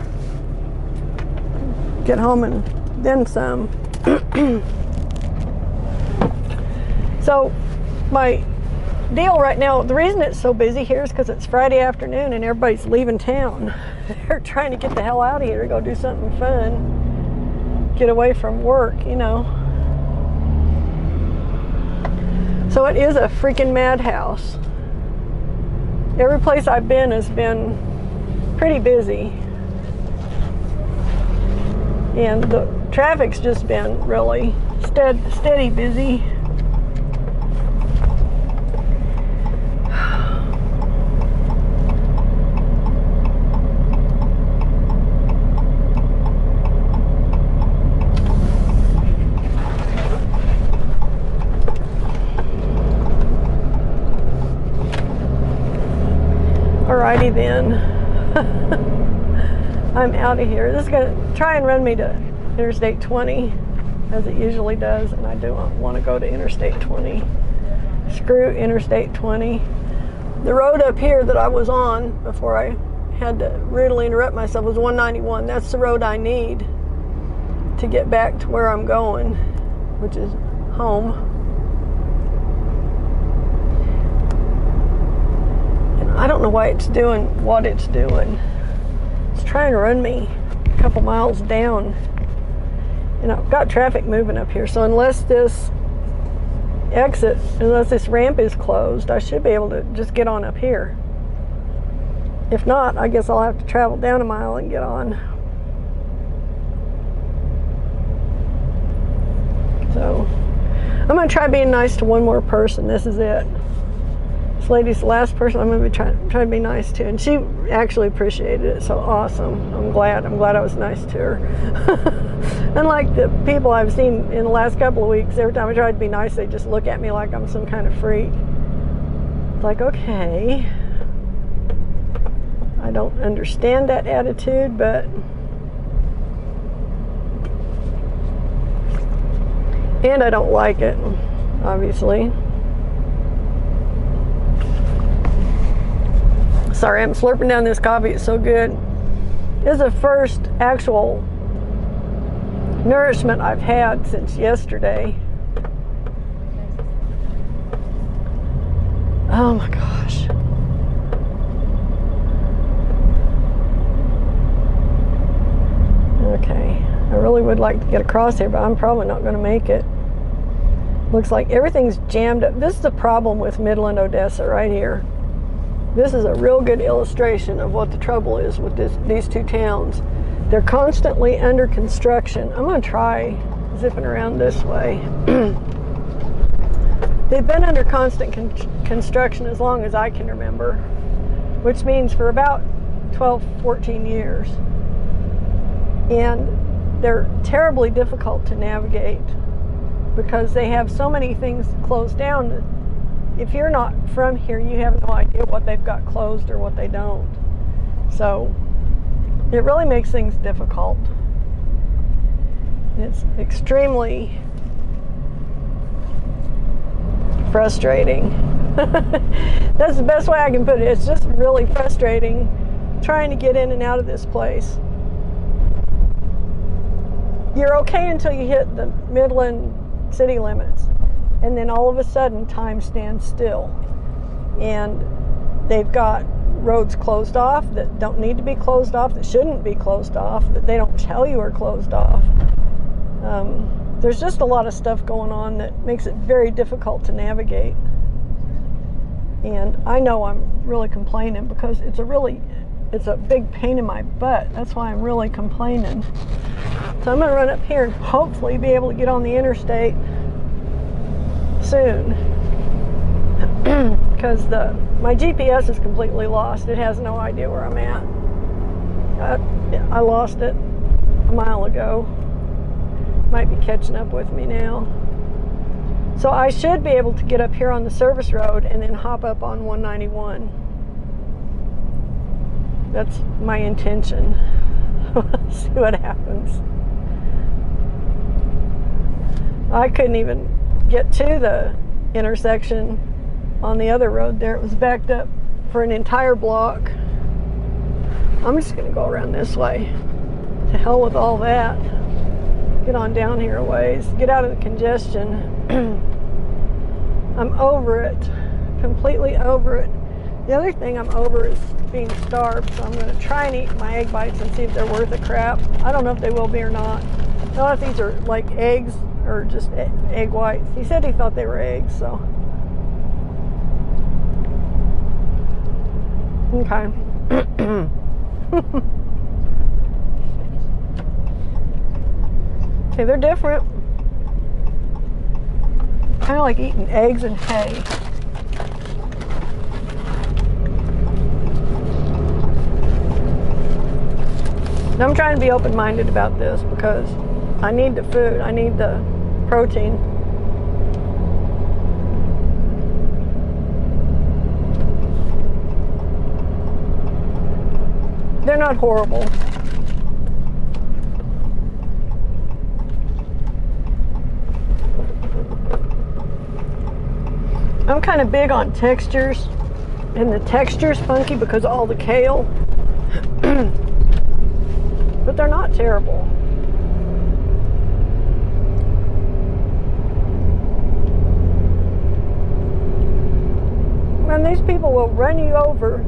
Get home and then some. So my deal right now, the reason it's so busy here is because it's Friday afternoon and everybody's leaving town. They're trying to get the hell out of here to go do something fun. Get away from work, you know. So it is a freaking madhouse. Every place I've been has been pretty busy. And the traffic's just been really steady busy. Alrighty then. I'm out of here. This is going to try and run me to Interstate 20, as it usually does, and I do want to go to Interstate 20. Screw Interstate 20. The road up here that I was on before I had to rudely interrupt myself was 191. That's the road I need to get back to where I'm going, which is home. And I don't know why it's doing what it's doing. It's trying to run me a couple miles down. And I've got traffic moving up here, so unless this ramp is closed, I should be able to just get on up here. If not, I guess I'll have to travel down a mile and get on. So I'm going to try being nice to one more person. This is it. This lady's the last person I'm going to be trying to be nice to, and she actually appreciated it. So awesome. I'm glad I was nice to her. Unlike the people I've seen in the last couple of weeks, every time I try to be nice, they just look at me like I'm some kind of freak. It's like, okay, I don't understand that attitude, but and I don't like it, obviously. Sorry, I'm slurping down this coffee. It's so good. This is the first actual nourishment I've had since yesterday. Oh my gosh. Okay, I really would like to get across here, but I'm probably not going to make it. Looks like everything's jammed up. This is the problem with Midland, Odessa right here. This is a real good illustration of what the trouble is with these two towns. They're constantly under construction. I'm going to try zipping around this way. They've been under constant construction as long as I can remember, which means for about 12, 14 years. And they're terribly difficult to navigate because they have so many things closed down that if you're not from here, you have no idea what they've got closed or what they don't. So it really makes things difficult. It's extremely frustrating. That's the best way I can put it. It's just really frustrating trying to get in and out of this place. You're okay until you hit the Midland city limits, and then all of a sudden time stands still, and they've got roads closed off that don't need to be closed off, that shouldn't be closed off, that they don't tell you are closed off. There's just a lot of stuff going on that makes it very difficult to navigate, and I know I'm really complaining because it's a big pain in my butt. That's why I'm really complaining. So I'm going to run up here and hopefully be able to get on the interstate soon. Because my GPS is completely lost. It has no idea where I'm at. I lost it a mile ago. Might be catching up with me now. So I should be able to get up here on the service road and then hop up on 191. That's my intention. See what happens. I couldn't even get to the intersection on the other road there. It was backed up for an entire block. I'm just going to go around this way. To hell with all that. Get on down here a ways. Get out of the congestion. I'm over it. Completely over it. The other thing I'm over is being starved, so I'm going to try and eat my egg bites and see if they're worth a crap. I don't know if they will be or not. I don't know if these are like eggs or just egg whites. He said he thought they were eggs, so. Okay. Okay, they're different. Kind of like eating eggs and hay. I'm trying to be open-minded about this because I need the food. I need the protein. They're not horrible. I'm kind of big on textures, and the texture's funky because of all the kale. But they're not terrible. And these people will run you over.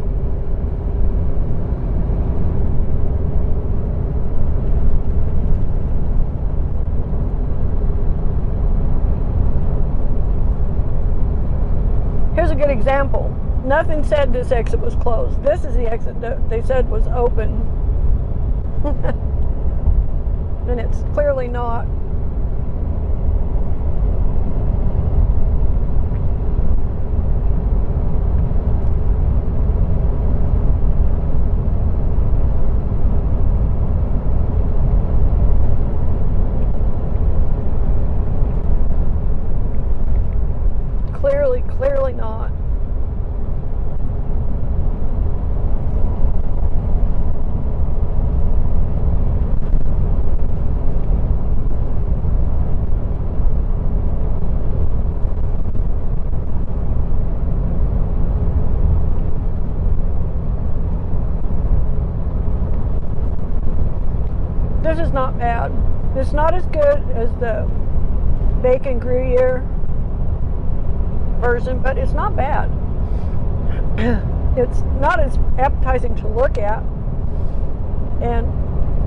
Here's a good example. Nothing said this exit was closed. This is the exit that they said was open. And it's clearly not. Clearly not. This is not bad. It's not as good as the bacon Gruyere version, but it's not bad. It's not as appetizing to look at, and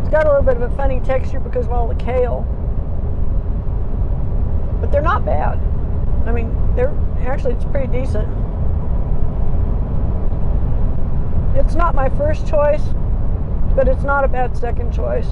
it's got a little bit of a funny texture because of all the kale, but they're not bad. I mean, it's pretty decent. It's not my first choice, but it's not a bad second choice.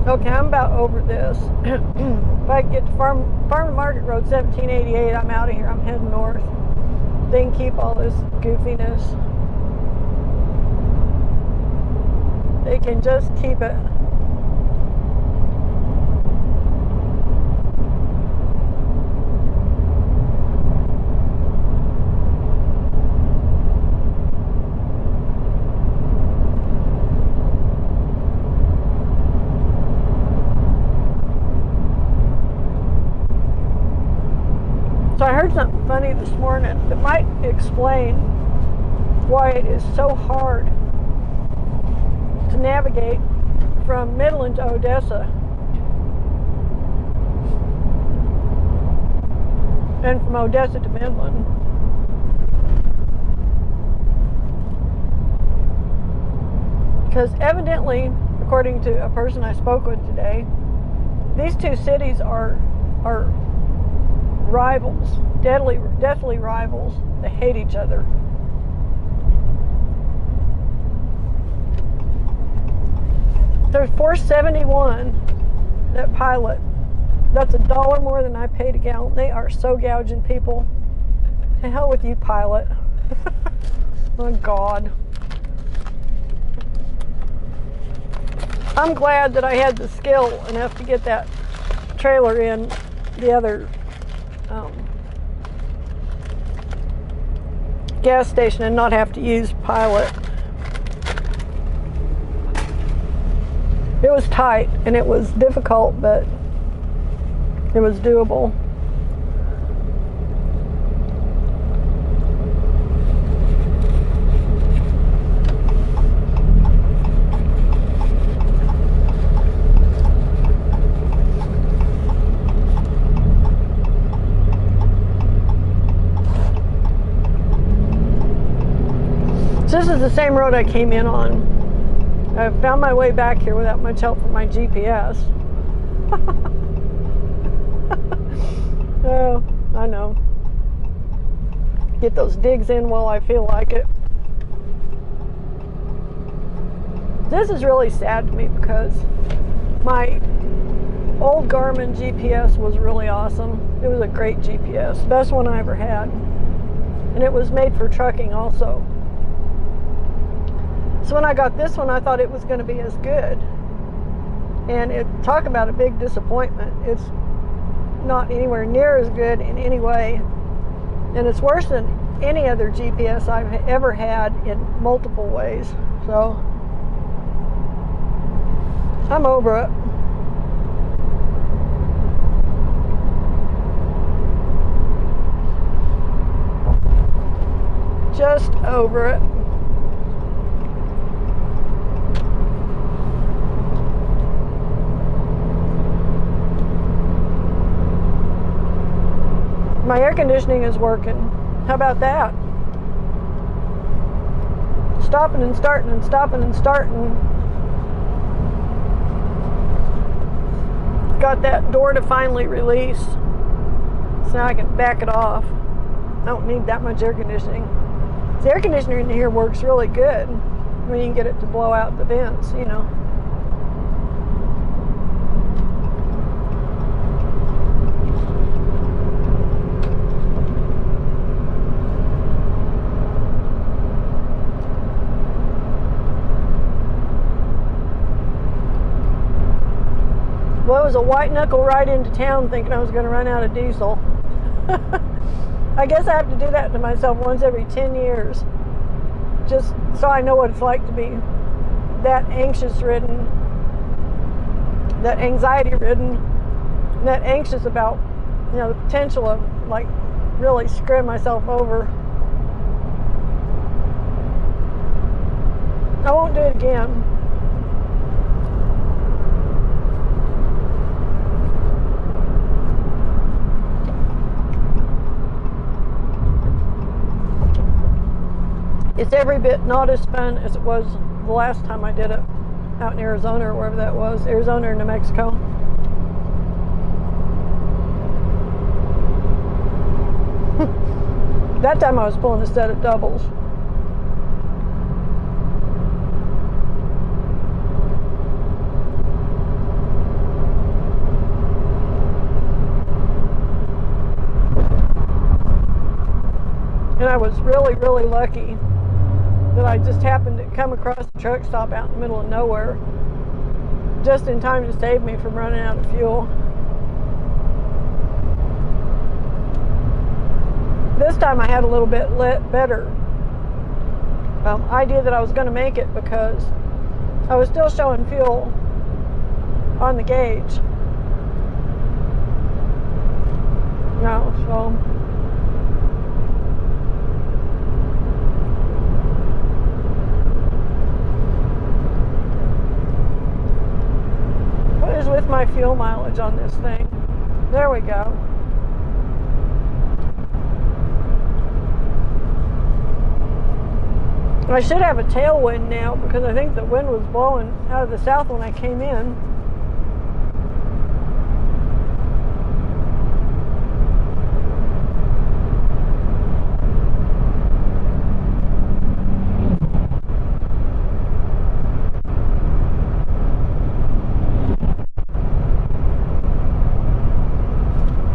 Okay, I'm about over this. If I get to Farm to Market Road 1788, I'm out of here. I'm heading north. They can keep all this goofiness. They can just keep it. So I heard something funny this morning that might explain why it is so hard to navigate from Midland to Odessa and from Odessa to Midland. Because evidently, according to a person I spoke with today, these two cities are rivals, deathly rivals. They hate each other. There's $4.71 that Pilot. That's $1 more than I paid a gallon. They are so gouging people. To hell with you, Pilot. Oh God. I'm glad that I had the skill enough to get that trailer in the other gas station and not have to use Pilot. It was tight and it was difficult, but it was doable. So this is the same road I came in on. I found my way back here without much help from my GPS. Oh, I know. Get those digs in while I feel like it. This is really sad to me because my old Garmin GPS was really awesome. It was a great GPS, best one I ever had. And it was made for trucking also. So when I got this one, I thought it was going to be as good. And talk about a big disappointment. It's not anywhere near as good in any way. And it's worse than any other GPS I've ever had in multiple ways. So I'm over it. Just over it. My air conditioning is working. How about that? Stopping and starting and stopping and starting. Got that door to finally release. So now I can back it off. I don't need that much air conditioning. The air conditioner in here works really good when you can get it to blow out the vents, you know. Well, it was a white knuckle ride into town thinking I was going to run out of diesel. I guess I have to do that to myself once every 10 years. Just so I know what it's like to be that anxious-ridden, that anxiety-ridden, that anxious about, you know, the potential of, like, really screwing myself over. I won't do it again. It's every bit not as fun as it was the last time I did it out in Arizona or wherever that was, Arizona or New Mexico. That time I was pulling a set of doubles. And I was really, really lucky that I just happened to come across a truck stop out in the middle of nowhere just in time to save me from running out of fuel. This time I had a little bit better idea that I was going to make it because I was still showing fuel on the gauge. No, so what is with my fuel mileage on this thing? There we go. I should have a tailwind now because I think the wind was blowing out of the south when I came in.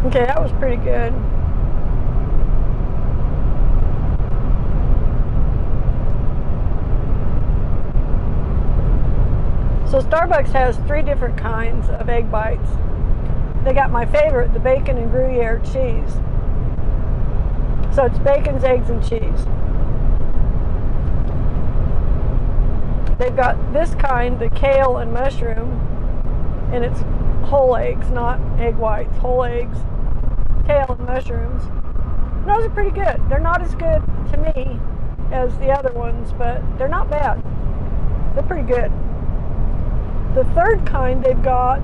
Okay, that was pretty good. So Starbucks has 3 different kinds of egg bites. They got my favorite, the bacon and Gruyere cheese. So it's bacon, eggs, and cheese. They've got this kind, the kale and mushroom, and it's whole eggs, not egg whites, whole eggs, kale and mushrooms. And those are pretty good. They're not as good to me as the other ones, but they're not bad. They're pretty good. The third kind they've got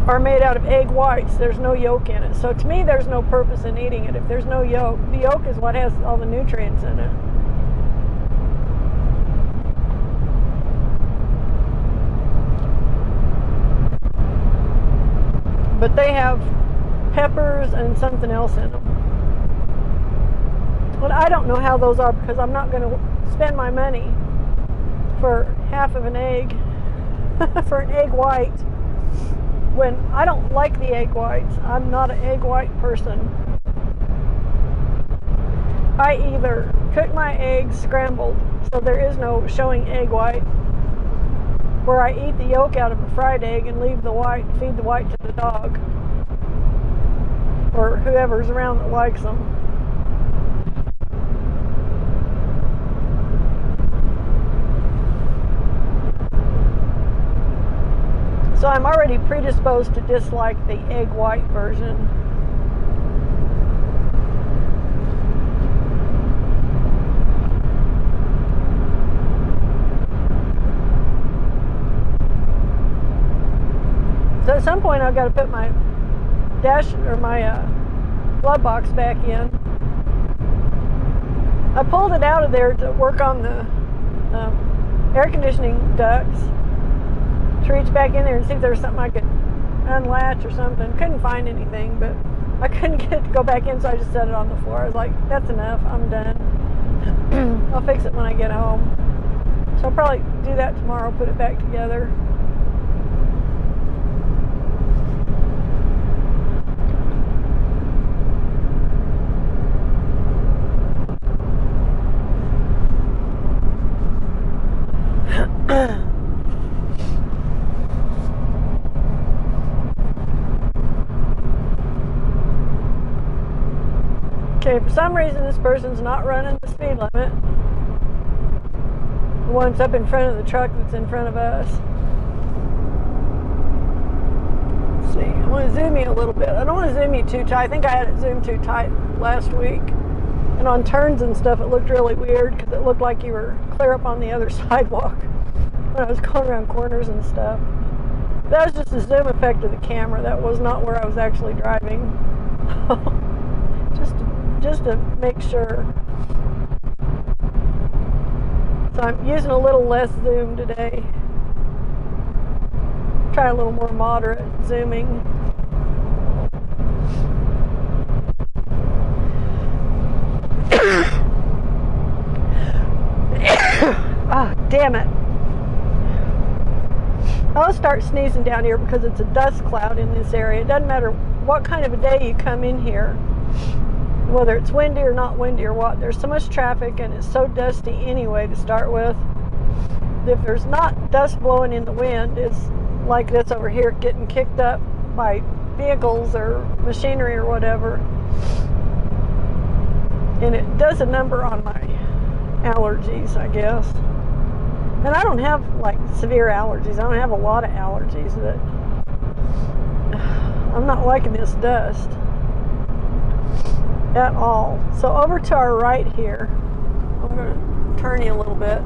are made out of egg whites. There's no yolk in it. So to me, there's no purpose in eating it if there's no yolk. The yolk is what has all the nutrients in it. But they have peppers and something else in them. But I don't know how those are because I'm not going to spend my money for half of an egg for an egg white when I don't like the egg whites. I'm not an egg white person. I either cook my eggs scrambled so there is no showing egg white, where I eat the yolk out of a fried egg and leave the white, feed the white to the dog or whoever's around that likes them. So I'm already predisposed to dislike the egg white version. So at some point I've got to put my dash or my glove box back in. I pulled it out of there to work on the air conditioning ducts, to reach back in there and see if there was something I could unlatch or something. Couldn't find anything, but I couldn't get it to go back in, so I just set it on the floor. I was like, that's enough, I'm done. I'll fix it when I get home. So I'll probably do that tomorrow, put it back together. Okay, for some reason this person's not running the speed limit. The one's up in front of the truck that's in front of us. Let's see, I want to zoom you a little bit. I don't want to zoom you too tight. I think I had it zoomed too tight last week. And on turns and stuff it looked really weird because it looked like you were clear up on the other sidewalk when I was going around corners and stuff. That was just a zoom effect of the camera. That was not where I was actually driving. Just to make sure. So I'm using a little less zoom today. Try a little more moderate zooming. Ah, damn it. I'll start sneezing down here because it's a dust cloud in this area. It doesn't matter what kind of a day you come in here, whether it's windy or not windy or what. There's so much traffic and it's so dusty anyway to start with. If there's not dust blowing in the wind, it's like this over here getting kicked up by vehicles or machinery or whatever. And it does a number on my allergies, I guess. And I don't have like severe allergies. I don't have a lot of allergies. That I'm not liking this dust at all. So over to our right here, I'm going to turn you a little bit.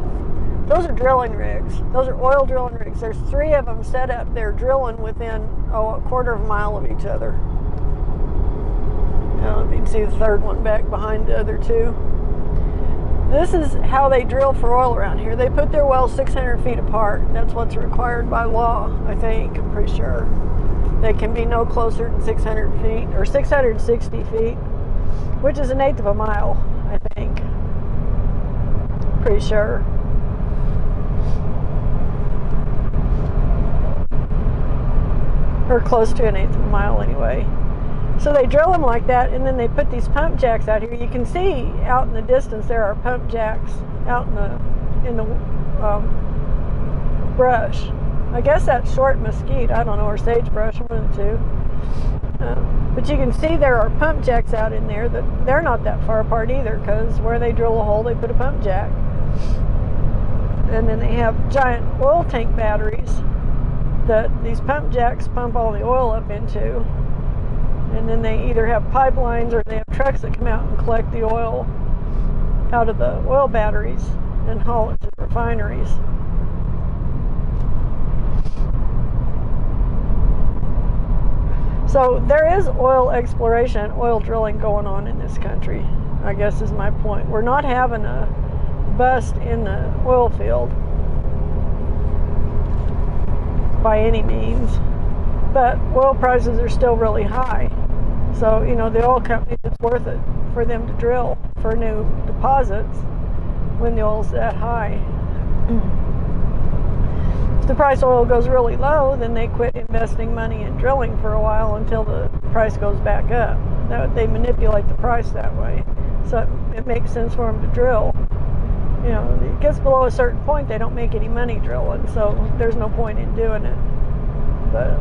Those are drilling rigs. Those are oil drilling rigs. There's 3 of them set up. They're drilling within a quarter of a mile of each other. Now, you can see the third one back behind the other 2. This is how they drill for oil around here. They put their wells 600 feet apart. That's what's required by law, I think. I'm pretty sure. They can be no closer than 600 feet, or 660 feet, which is 1/8 of a mile, I think. Pretty sure. Or close to 1/8 of a mile anyway. So they drill them like that, and then they put these pump jacks out here. You can see out in the distance there are pump jacks out in the brush. I guess that's short mesquite, I don't know, or sagebrush, one of the 2. But you can see there are pump jacks out in there. That they're not that far apart either, because where they drill a hole, they put a pump jack. And then they have giant oil tank batteries that these pump jacks pump all the oil up into. And then they either have pipelines or they have trucks that come out and collect the oil out of the oil batteries and haul it to the refineries. So there is oil exploration, oil drilling going on in this country, I guess is my point. We're not having a bust in the oil field by any means, but oil prices are still really high. So, you know, the oil companies, it's worth it for them to drill for new deposits when the oil's that high. If the price of oil goes really low, then they quit investing money in drilling for a while until the price goes back up. They manipulate the price that way. So it makes sense for them to drill. You know, it gets below a certain point, they don't make any money drilling, so there's no point in doing it. But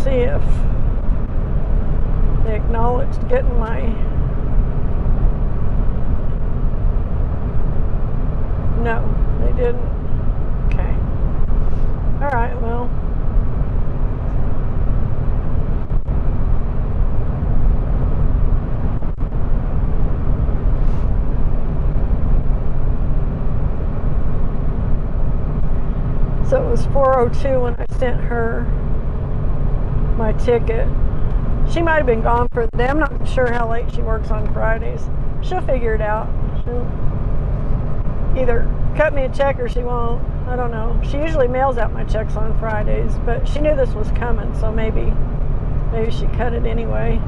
see if they acknowledged getting my no, they didn't. Okay. Alright, well. So it was 4:02 when I sent her my ticket. She might have been gone for the day. I'm not sure how late she works on Fridays. She'll figure it out. She'll either cut me a check or she won't. I don't know. She usually mails out my checks on Fridays, but she knew this was coming, so maybe she cut it anyway.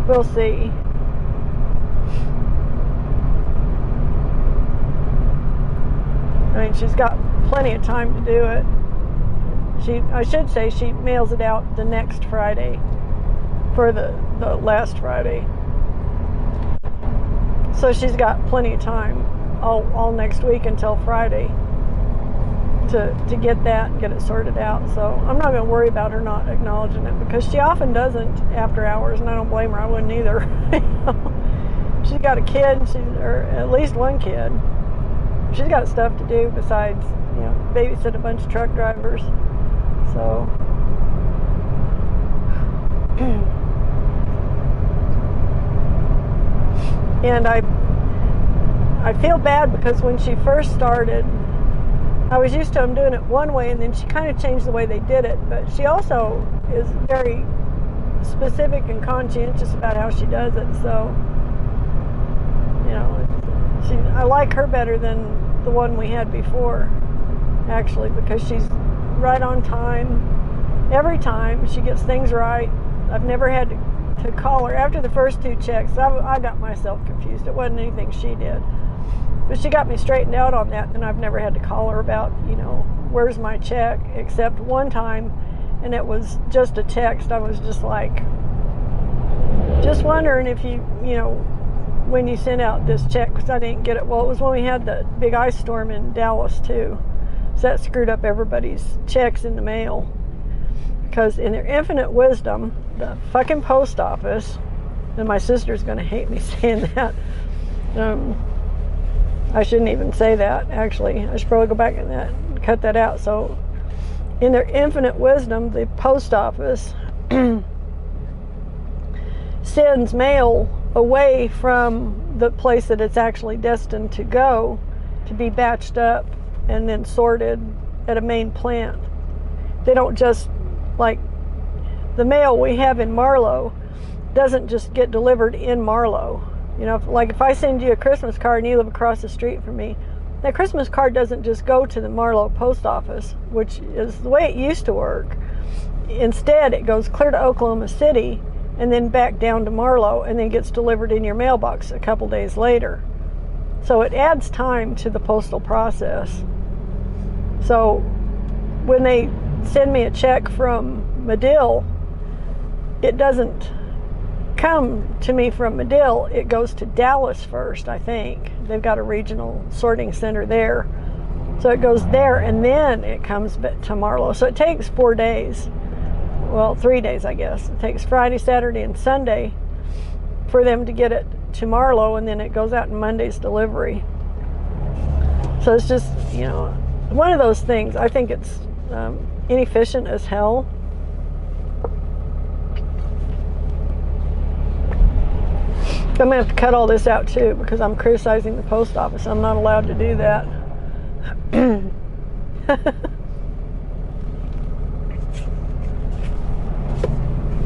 We'll see. I mean, she's got plenty of time to do it. I should say she mails it out the next Friday for the last Friday. So she's got plenty of time all next week until Friday to get that and get it sorted out. So I'm not going to worry about her not acknowledging it, because she often doesn't after hours, and I don't blame her. I wouldn't either. She's got a kid, or at least one kid. She's got stuff to do besides, you know, babysit a bunch of truck drivers. So And I feel bad because when she first started, I was used to them doing it one way, and then she kind of changed the way they did it. But she also is very specific and conscientious about how she does it. So, you know, I like her better than the one we had before, actually, because she's right on time every time. She gets things right. I've never had to call her after the first 2 checks. I got myself confused. It wasn't anything she did, but she got me straightened out on that, and I've never had to call her about, you know, where's my check, except one time, and it was just a text. I was just like, just wondering if you know, when you sent out this check, because I didn't get it. Well, it was when we had the big ice storm in Dallas too, so that screwed up everybody's checks in the mail. Because in their infinite wisdom, the fucking post office, and my sister's going to hate me saying that. I shouldn't even say that, actually. I should probably go back and cut that out. So, in their infinite wisdom, the post office sends mail away from the place that it's actually destined to go to be batched up and then sorted at a main plant. They don't just, like, the mail we have in Marlow doesn't just get delivered in Marlow. You know, if I send you a Christmas card and you live across the street from me, that Christmas card doesn't just go to the Marlow post office, which is the way it used to work. Instead, it goes clear to Oklahoma City and then back down to Marlow and then gets delivered in your mailbox a couple days later. So it adds time to the postal process. So when they send me a check from Medill, it doesn't come to me from Medill. It goes to Dallas first, I think. They've got a regional sorting center there. So it goes there and then it comes to Marlow. So it takes 4 days. Well, 3 days, I guess. It takes Friday, Saturday, and Sunday for them to get it to Marlow, and then it goes out in Monday's delivery. So it's just, you know, one of those things. I think it's inefficient as hell. I'm going to have to cut all this out too because I'm criticizing the post office. I'm not allowed to do that.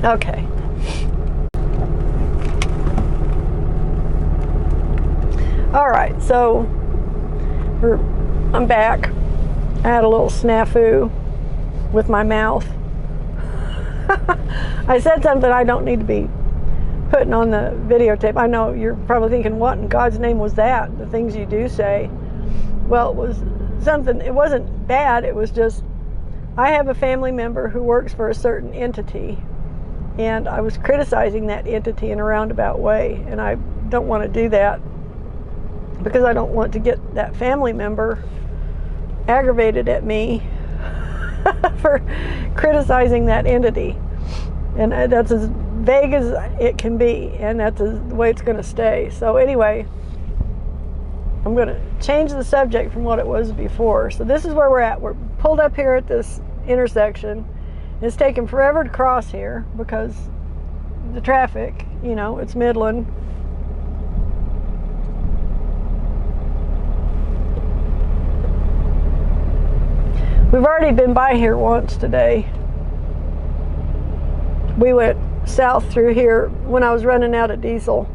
Okay. All right, so I'm back. I had a little snafu with my mouth. I said something I don't need to be putting on the videotape. I know you're probably thinking, what in God's name was that? The things you do say. Well, it was something, it wasn't bad. It was just, I have a family member who works for a certain entity, and I was criticizing that entity in a roundabout way, and I don't want to do that because I don't want to get that family member aggravated at me for criticizing that entity. And that's as vague as it can be, and that's the way it's going to stay. So anyway, I'm going to change the subject from what it was before. So this is where we're at. We're pulled up here at this intersection. It's taken forever to cross here because the traffic, you know, it's Midland. We've already been by here once today. We went south through here when I was running out of diesel.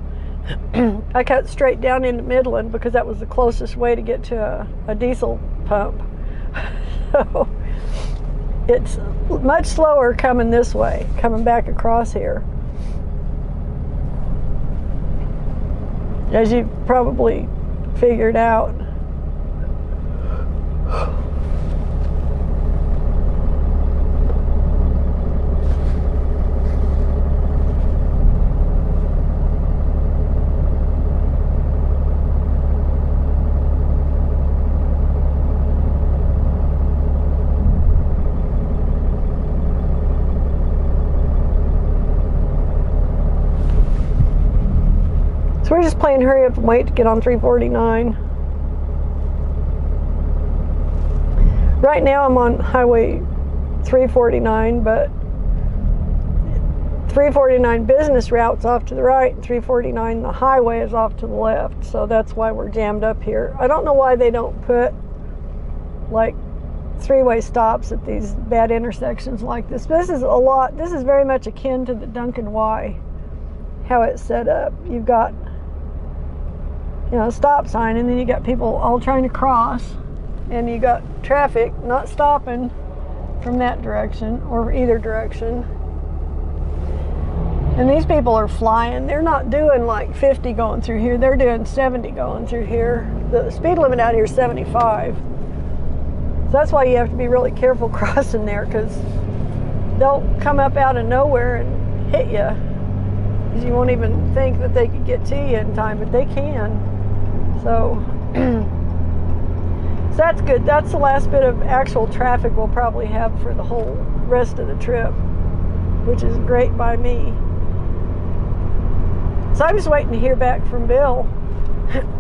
I cut straight down into Midland because that was the closest way to get to a diesel pump. So it's much slower coming this way, coming back across here. As you probably figured out. So we're just playing hurry up and wait to get on 349. Right now I'm on Highway 349, but 349 business route's off to the right, and 349 the highway is off to the left. So that's why we're jammed up here. I don't know why they don't put like three-way stops at these bad intersections like this. This is very much akin to the Duncan Y, how it's set up. You've got, you know, a stop sign, and then you got people all trying to cross, and you got traffic not stopping from that direction or either direction. And these people are flying. They're not doing like 50 going through here. They're doing 70 going through here. The speed limit out here is 75. So that's why you have to be really careful crossing there, because they'll come up out of nowhere and hit you. Because you won't even think that they could get to you in time, but they can. So, so that's good. That's the last bit of actual traffic we'll probably have for the whole rest of the trip, which is great by me. So I'm just waiting to hear back from Bill.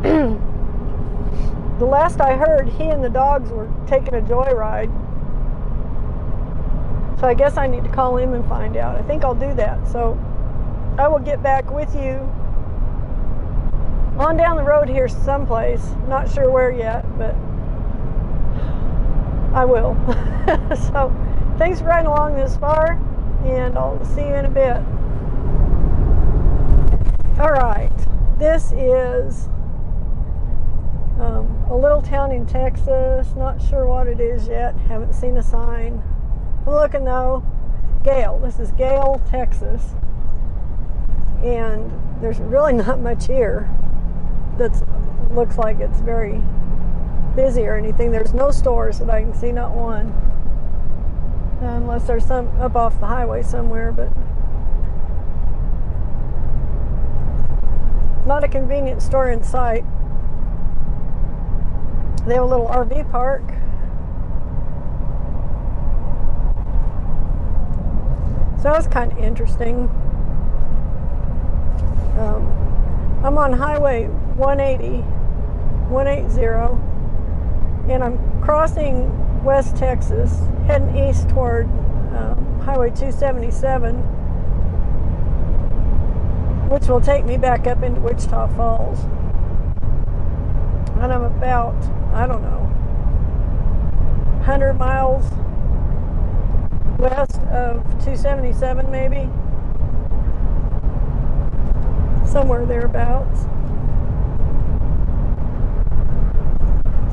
The last I heard, he and the dogs were taking a joyride. So I guess I need to call him and find out. I think I'll do that. So I will get back with you on down the road here someplace. Not sure where yet, but I will. So thanks for riding along this far, and I'll see you in a bit. All right, this is a little town in Texas. Not sure what it is yet. Haven't seen a sign. I'm looking though. Gale. This is Gale, Texas. And there's really not much here that looks like it's very busy or anything. There's no stores that I can see, not one. Unless there's some up off the highway somewhere, but not a convenience store in sight. They have a little RV park. So that's kind of interesting. I'm on Highway 180, and I'm crossing West Texas, heading east toward Highway 277, which will take me back up into Wichita Falls. And I'm about, I don't know, 100 miles west of 277 maybe. Somewhere thereabouts.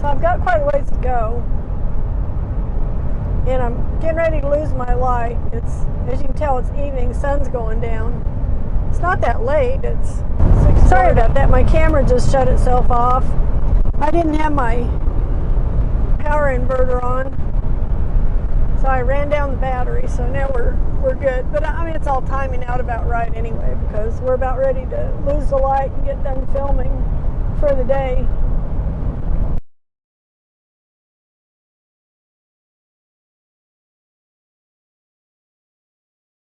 So I've got quite a ways to go. And I'm getting ready to lose my light. It's, as you can tell, it's evening, sun's going down. It's not that late, it's 6:40. Sorry about that, my camera just shut itself off. I didn't have my power inverter on, so I ran down the battery, so now we're good. But I mean, it's all timing out about right anyway, because we're about ready to lose the light and get done filming for the day.